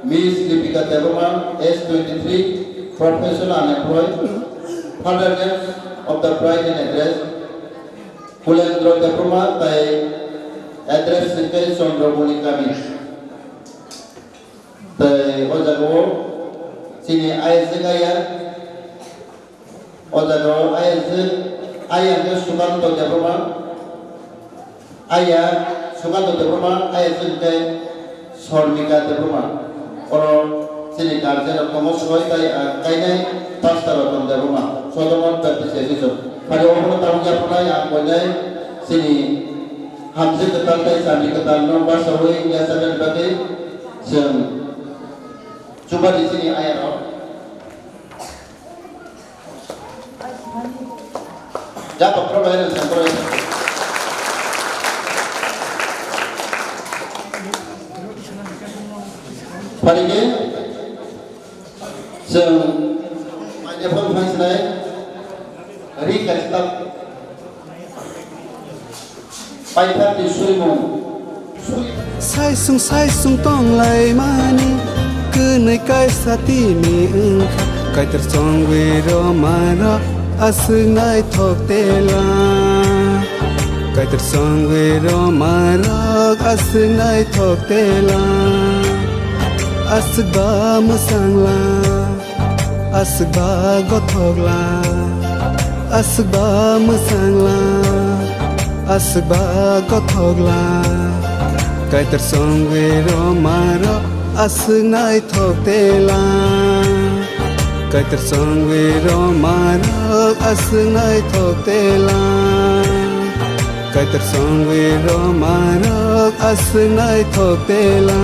Miss Lipika Deruma age 23 profession unemployed father names of the bride and address Kulendro Deruma by address ke Sondromuni kami te ojago sini ayzgaya ojago ayang Sukanto Deruma aya Sukanto Deruma ayzke Sormika Deruma oro sini garden komosoi kainai pastor Deruma Solomon Baptist Edition pada umur tahunnya pernah yang boleh sini Hamzah ketal tay sami ketal nombor sawai yang sadar bagai coba di sini ayat Jatuh provider sentral Paling जों माइनाफोर फांसिनाय रिकास्टाव पाइथारनि सुरिमु Saisung tonglai mani Kenai kai satini engka Kai tersong wiro mara Asengai thok tela Kai tersong wiro mara Asengai thok tela Asba musangla Asba gothogla Asba musangla Asba gothogla Kai tersong wiro mara Asengai thok tela Kai tersong wiro mara Asengai thok tela Kai tersong wiro mara Asengai thok tela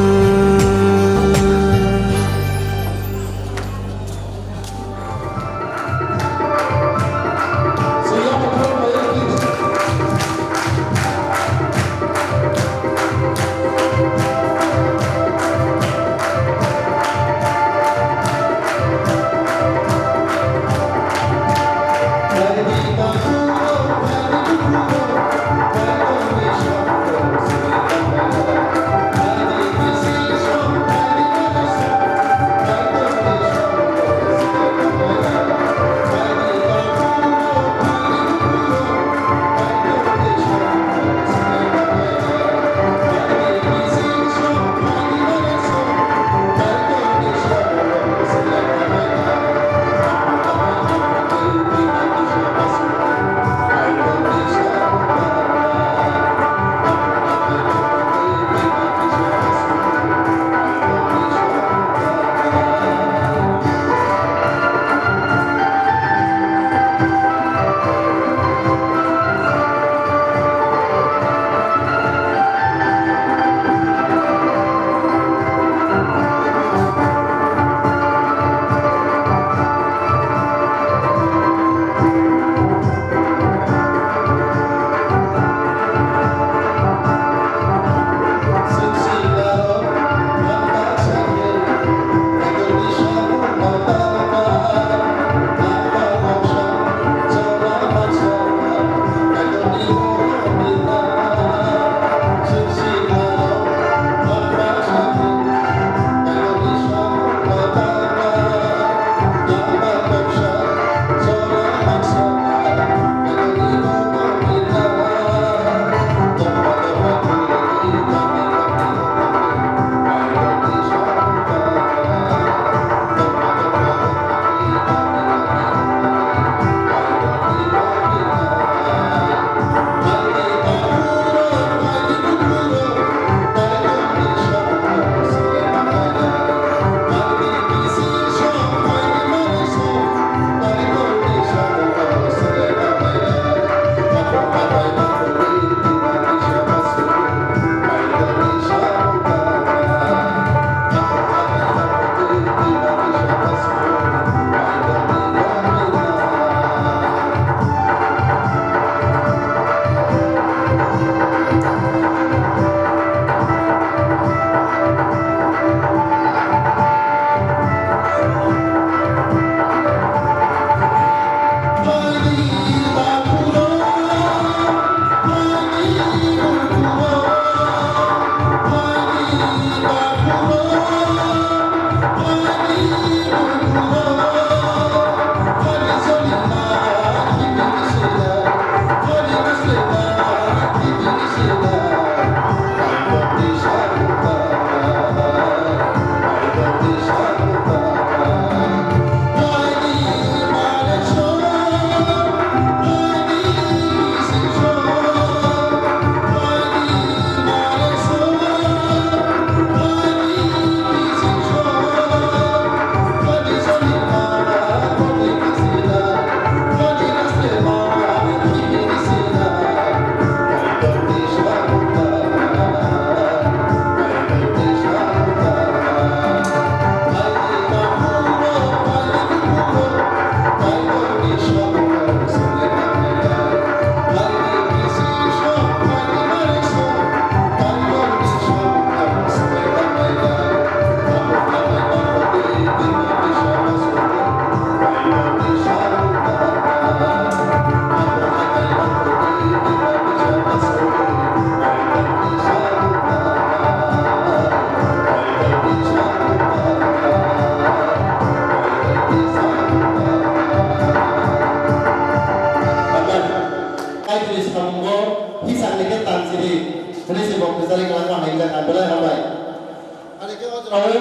Raul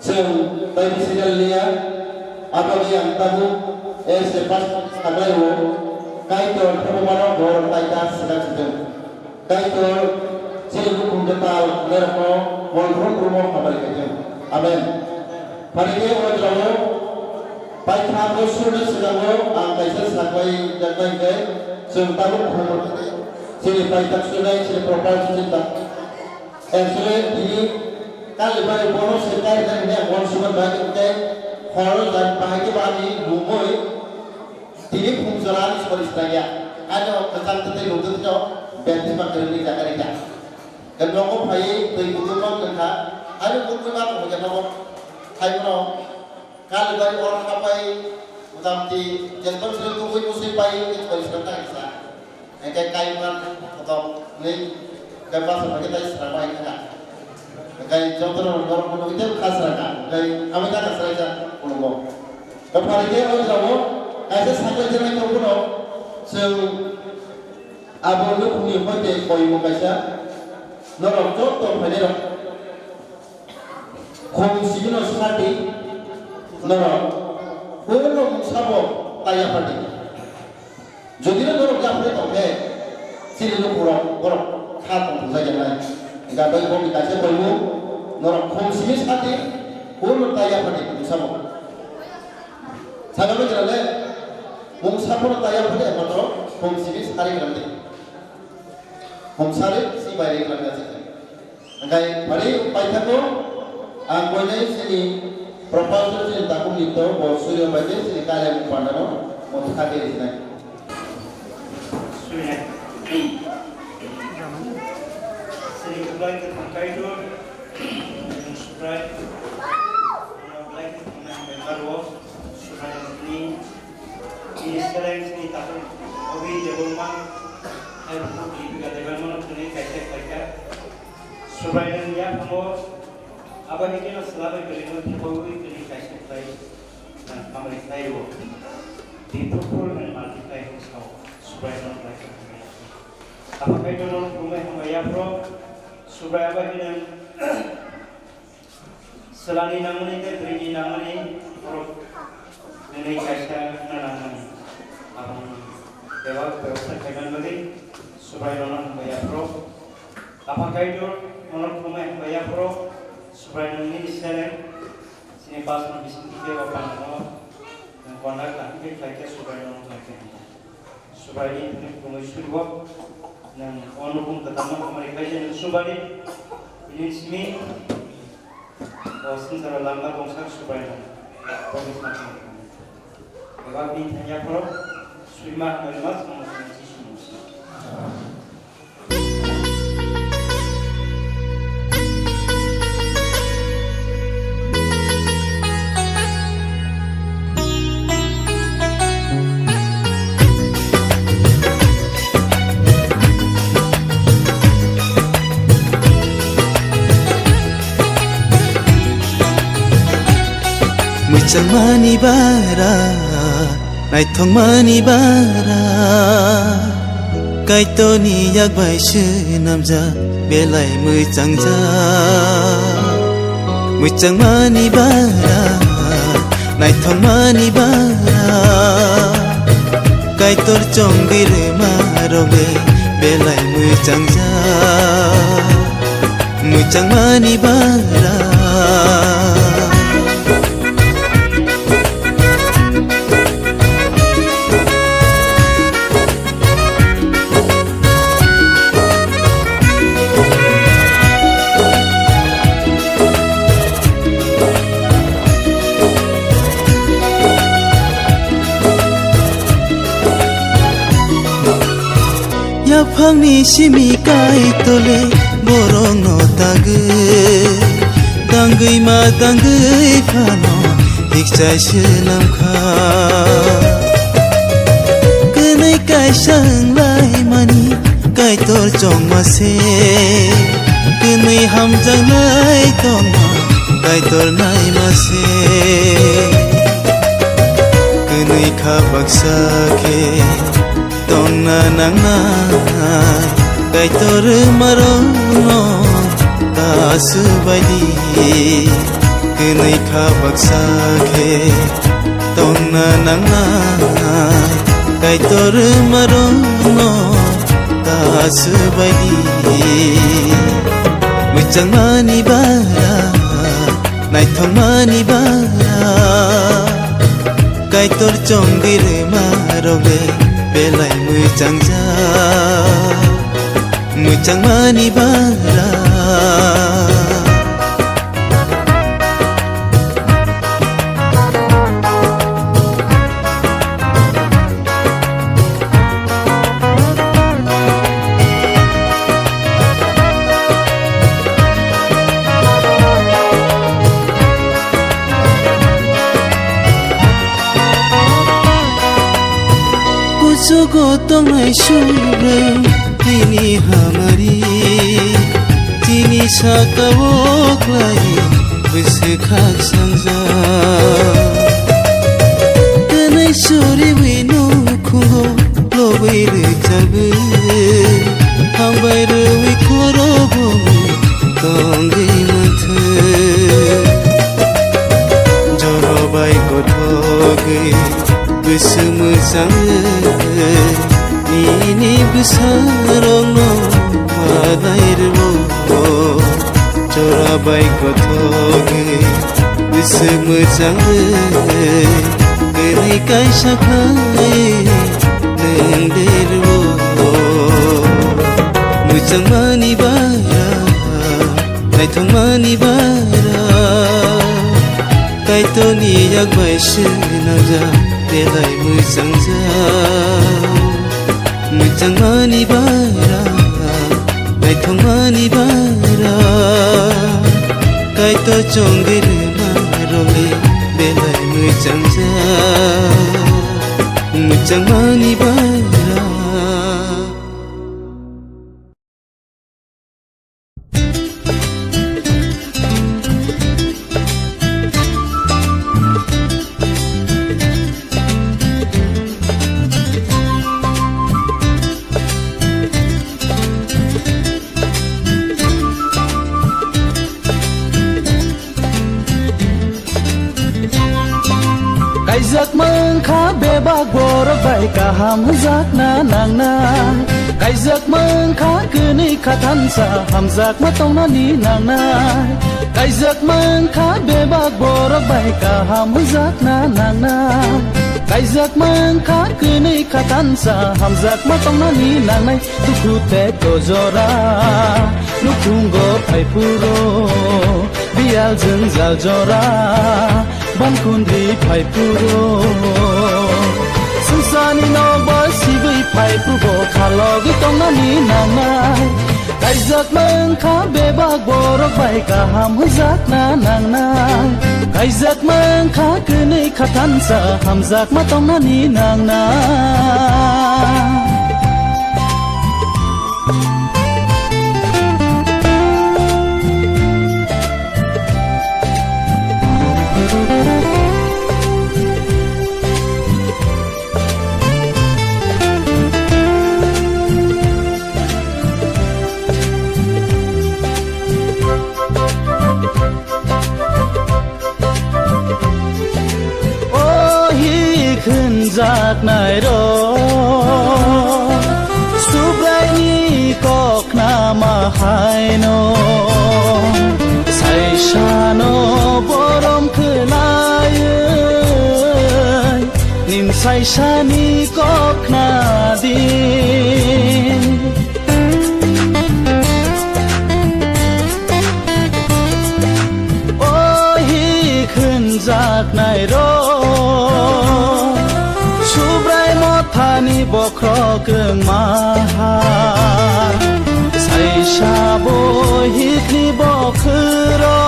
जों बायदिसिनालिया आबादि आंताबु एसे पास खालायो काइटर थबमानो घर ताइता सिगासिदों काइटर जेबो कुंडताल लेरको बलफ्रोम रुमो खाबारिखैदों आमेन फारिगे अजराव बायथाबो सुरनो सिगाङो आं काइसा सागबाय जागबाय जों ताबु खबर जेरै बायथा सुनाय जेरै प्रपार्टि चिन्ता एक्चुअली दिनै kali bari bono sekai dan dia bono suman bagi kita horo dan bahagi bagi lumoi tini fungsional seperti sebagai ada kesan tetapi untuk itu bentuk makan ini jaga dia dan logo payah dari kutuban kita ada kutuban macam apa hai bono kali bari orang kapai utamti jangan sudah tunggu musim payah itu seperti sekarang kita kayak kaiman atau ini gambar seperti kita seramai kita Gay contoh orang itu kasarkan, gay kami tak kasar saja pulau. Kepada dia orang Jawa, ada sampai jenis pulau, sel abang lu punya hotel koi mukanya, norok contoh pada orang, kongsi no sekali, norok, orang sabo tayar pada. Jadi norok jamret okey, sini lu kurang khatam saja lain. Jika bagi kami kasih perlu norok kongsi sekali, urut tayar pada itu sama. Saya kami jalan, mungkin pun tayar pada apa kongsi sekali kerana kongsi si bayi kerana saja. Angkai pada payah tu, angkanya sini proposal sini takut itu, bosurio baca sini kalian pandang, mau hadir di sini. Like the container and spread like the was spread ini sekarang ini tahu obi development hai putih juga development ini kayak spread ini ya kamu apa ni kena selalu berikan terbaik ini kayak nah Amerika itu dipukul dan multiply spread like apa itu rumah yang pro supaya apa ini selani namanya itu beri namanya orang ini kaisa namanya apa dewa bersahaja bagi supaya orang bayar pro apakah itu orang rumah bayar pro supaya ini diselenggarakan sini pas bisa kita apa dan kontak lagi kita supaya orang lagi supaya ini rumah sudah dan orang pun ketemu mereka yang subari ini sini secara lama bangsa supaya bagus macam ini. Kalau tanya pro, sudah melihat semua semua. Mucang mani bara, naithong mani bara, kaito ni yak bai shi namja belai mucang ja. Mucang mani bara, naithong mani bara, kaitor chonggir maroge belai mucang ja. Mucang mani bara. Yapangni simi kai tole borong no dangui ma dangui phano hikchai shilam kha kenai kai sang lai mani kai tor chong ma se kenai ham jang lai tong ma kai tor nai ma se kenai kha baksa ke tonna nang na kai tor maro no ta दासो बायदि गोनै खाबाक साखे तंना नांनाय गायतर मारनो दासो बायदि मोजां मानि बारा नायथाव मानि बारा गायतर चंगिर मारगे बेलाय मोजां जा मोजां मानि बारा कुसुको तंनाय सुब्रे तिनी हामारि तिनी साकावोख्लाय गोसोखाग सांजा दिनै सुरि विनो खुंगो लबै रोजाबो हामबाय रवि खर'बो दंगै माथो जरबाय गथ'गै गोसो मोजाङै निनि गोसारनो मादायरबो जराबाय गथ'गै गोसो मोजाङै गोरै गायसाखाय नोंदेरबो मोजां मानि बारा नायथाव मानि बारा गायत'नि यागबायसो नाजा बेलाय मोजां जा मोजां मानि बारा नायथाव मानि बारा गायत' चंगिर मारगे बेलाय मोजां जा मोजां मानि बारा Kaizak mengka bebak borok baik kaham zakna nangna Kaizak mengka geni katansa hamzak matong nani nangna Kaizak mengka bebak borok baik kaham zakna nangna Kaizak mengka geni katansa hamzak matong nani nangna Tuku te kozora nukungo paipuro bial jenjal jora Bangkundi pai puro Susani no boy sibi pai puro Khalogi tongnani nangnai Kaizak mengka bebak borok bai kaham huzak na nangnai Kaizak mengka geni katansa hamzak ma tongnani nangnai Zaknai ro Subraini kokna mahaino Saishano borom kelai Nim saishani kokna din Oh hi khun zaknai ro Thani bokrok maha Saisha bohikni bokhro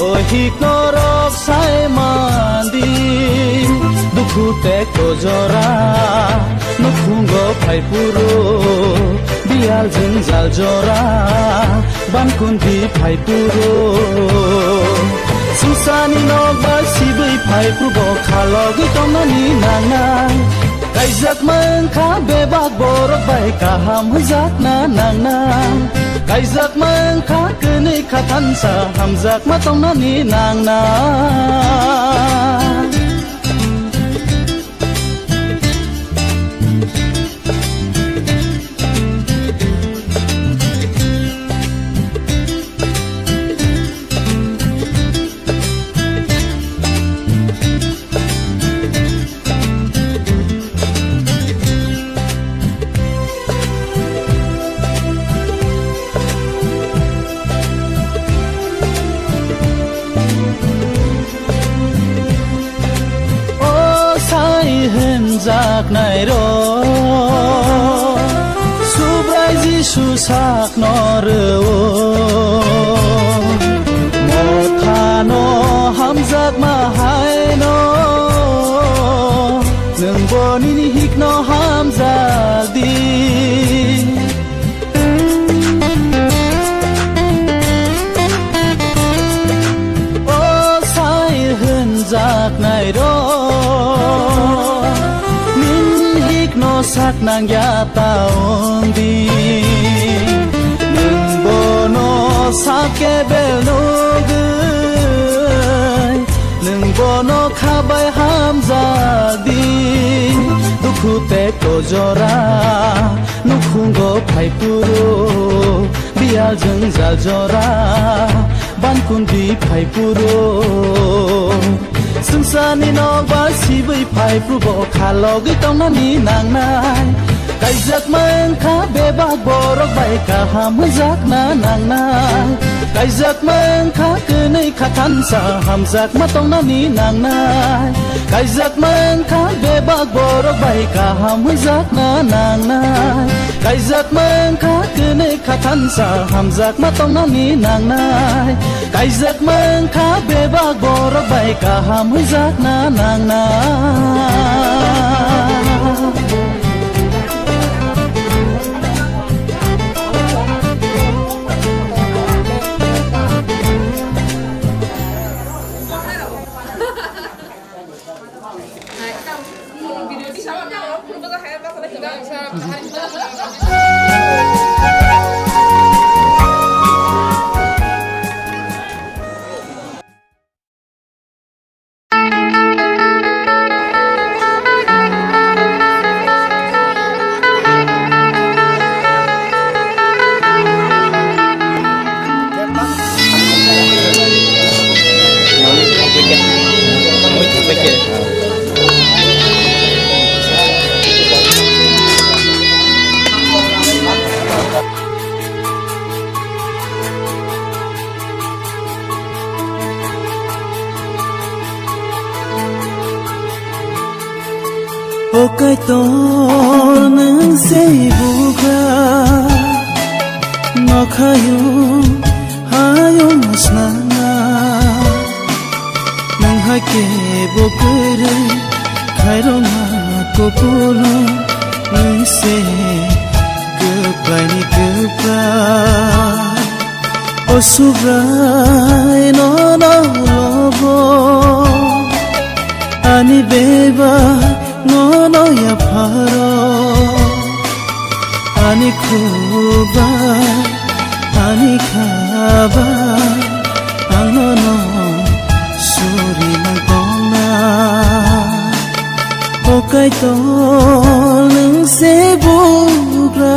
Ohik norok sai mandi Dukhu te kozora Nukhungo pai puro Bial jenjal jora Bankundi pai puro Susani no basibai pai prubo khalogi tongnani nangnai Kaizak mengka bebak borok bai kaham huzak na nangnai kaijak mang kha kene kha than sa hamjak ma tong na ni nang na jak nai ro subrai jisu sak nor o mo thano hamjak ma hai no nung boni ni hik no hamjak di o sai hun jak nai ro sak nang ya taong di nung bono sake bel no gai nung bono khabai hamza di dukhu te ko jora nukhungo phai puro bial jeng jal jora ban kundi phai puro sungsani no ba sibai phai prubo khalogi tong na ni nang nai kaijak mang kha bebak borok bai ka hamjak na nang nai kaijak mang kha kenei kha than sa hamjak ma tong na ni nang nai kaijak mang kha bebak borok bai ka hamjak na nang nai kaijak mang kha kenei kha than sa hamjak ma tong na ni nang nai kaijak mang kha bebak borok bai ka hamjak na nang nai cái to nâng say buka nó khayo hayo masnana nang hake bokure khairo ma kopulu nang se goodbye ni goodbye o subrai no no lobo ani beba no no ya pharo ani khuba ani khaba ang no suri mang tona o kai to lưng se bugra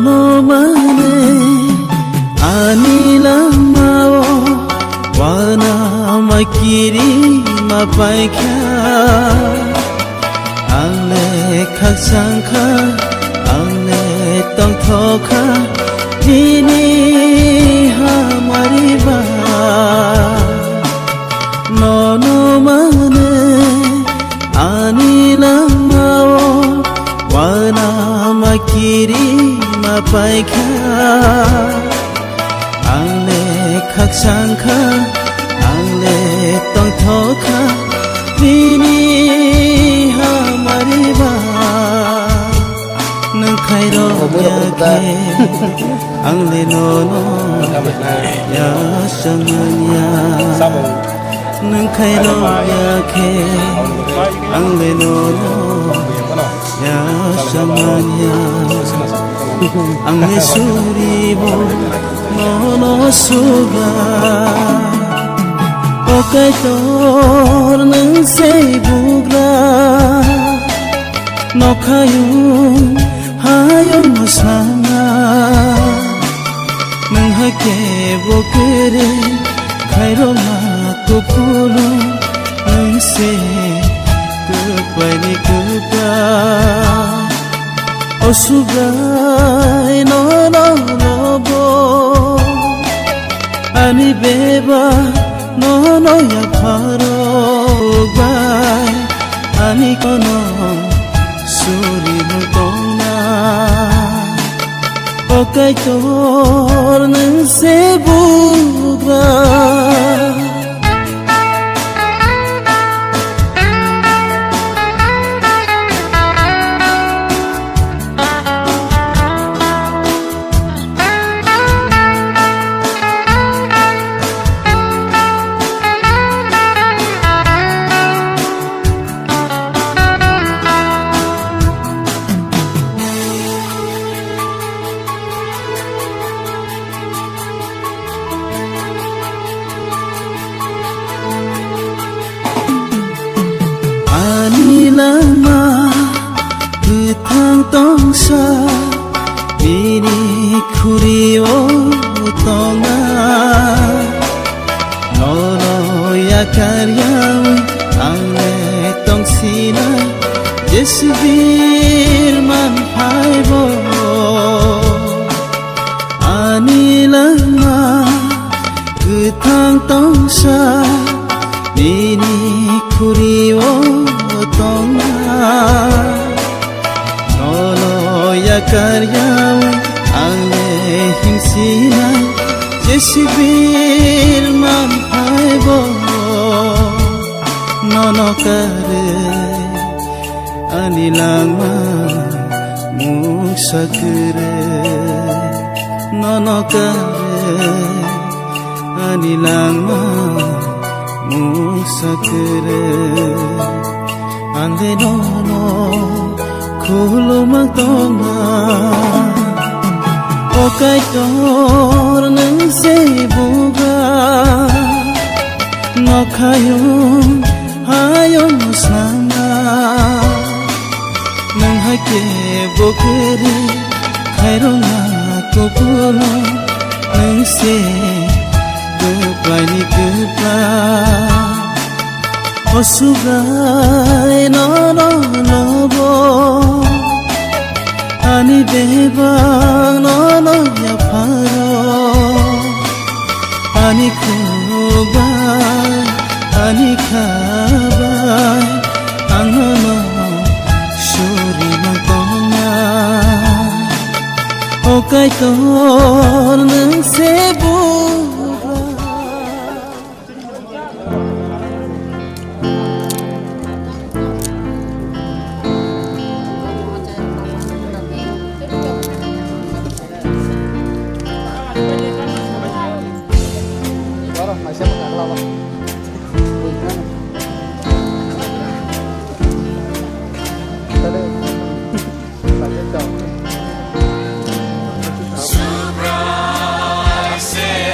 no mane anila mao wana makiri mapaikha angle khasangkha angle tong thokha dini hamari ba no mane anila mao wana makiri mapaikha angle khaksankha angle tong thokha Angle no no ya sanganya nang khairo ya khe Angle no no ya sanganya Angle suri bo no no suga Okai tor nang sei bugra No khayung hayung masanga Nang hake bokere khairo ma kopulu Nang se kupai ni kupa Osugai no no no bo Ani beba no no ya pharo bai Ani kono suri mo tona Okai tor nang se bugra lama Ketang tongsa Bini kuri o tonga Nono ya karyawi Angle tong sina Jesbir man haibo Ani lama Ketang tongsa Bini kuri o tonga Nolo ya karyawi Angle hingsina Jesbir man haibo Nono kare Anilangma muksakre Nono kare Anilangma muksakre Ande nono kulo magtonga Okai tor nang sebuga No kayong hayong sama Nang hake bokere khairo na kopulo Nang se kupai ni kupa Osugai no no no bo Ani bebang no no ya pharo Ani kubai Ani khabai Angono shuri magona Okai tor nang sebu Say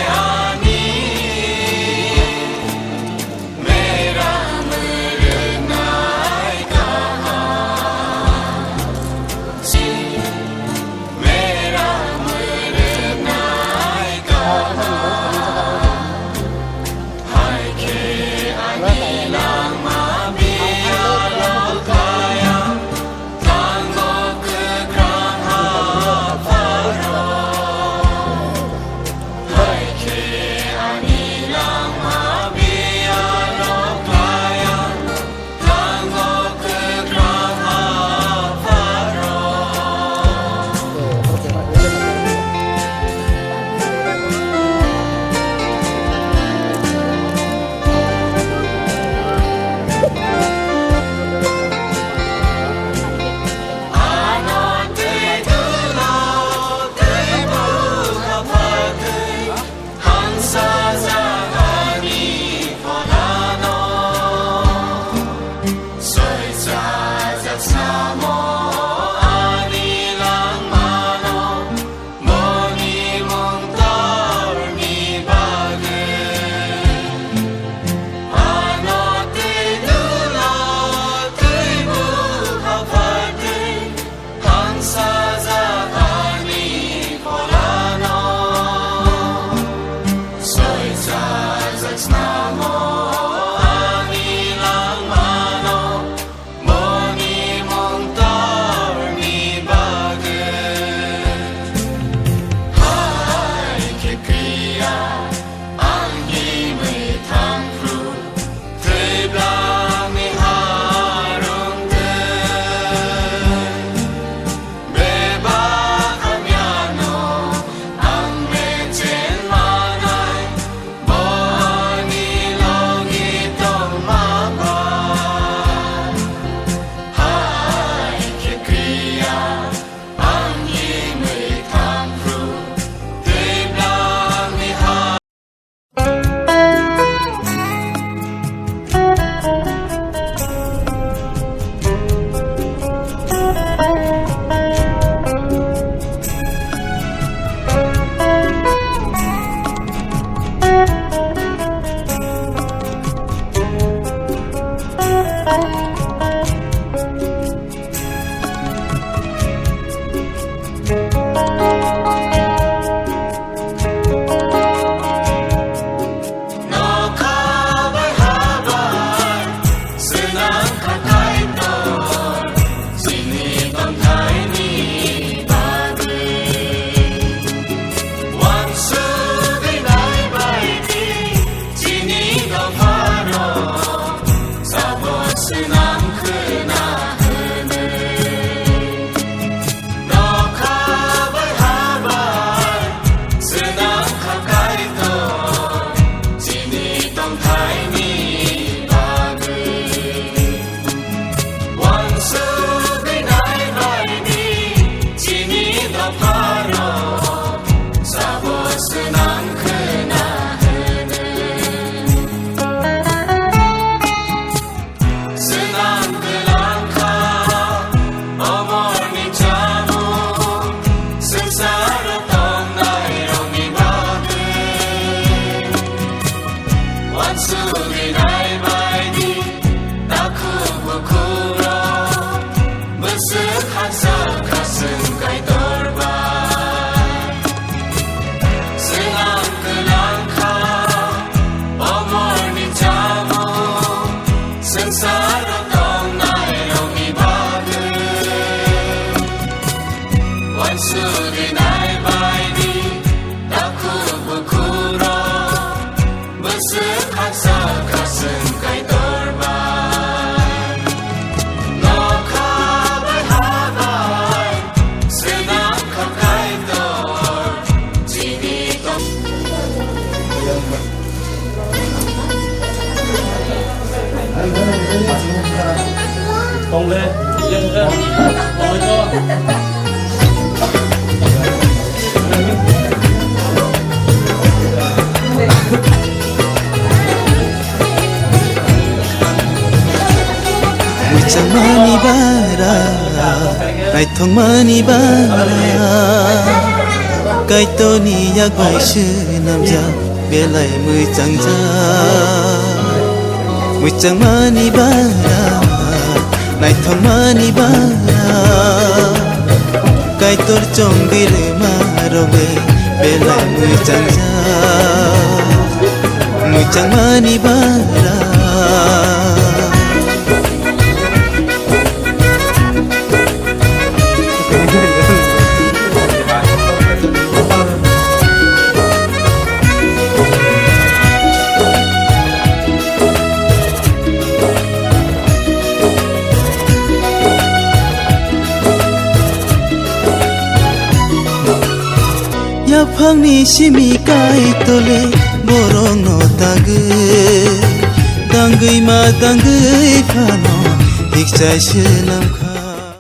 Bông lên, lên ra, bông lên cho. Chẳng mani bara, ai thong mani bara, cái tôi ni yak bai sư nam gia, bê lại mười chẳng gia, mười chẳng mani bara, ai thong mani bara, cái tôi trong đi lệ mà rome, bê lại mười chẳng gia, mười chẳng mani bara. Phangni simi kai tole borong no tagui dangui ma dangui phano hikchai shinam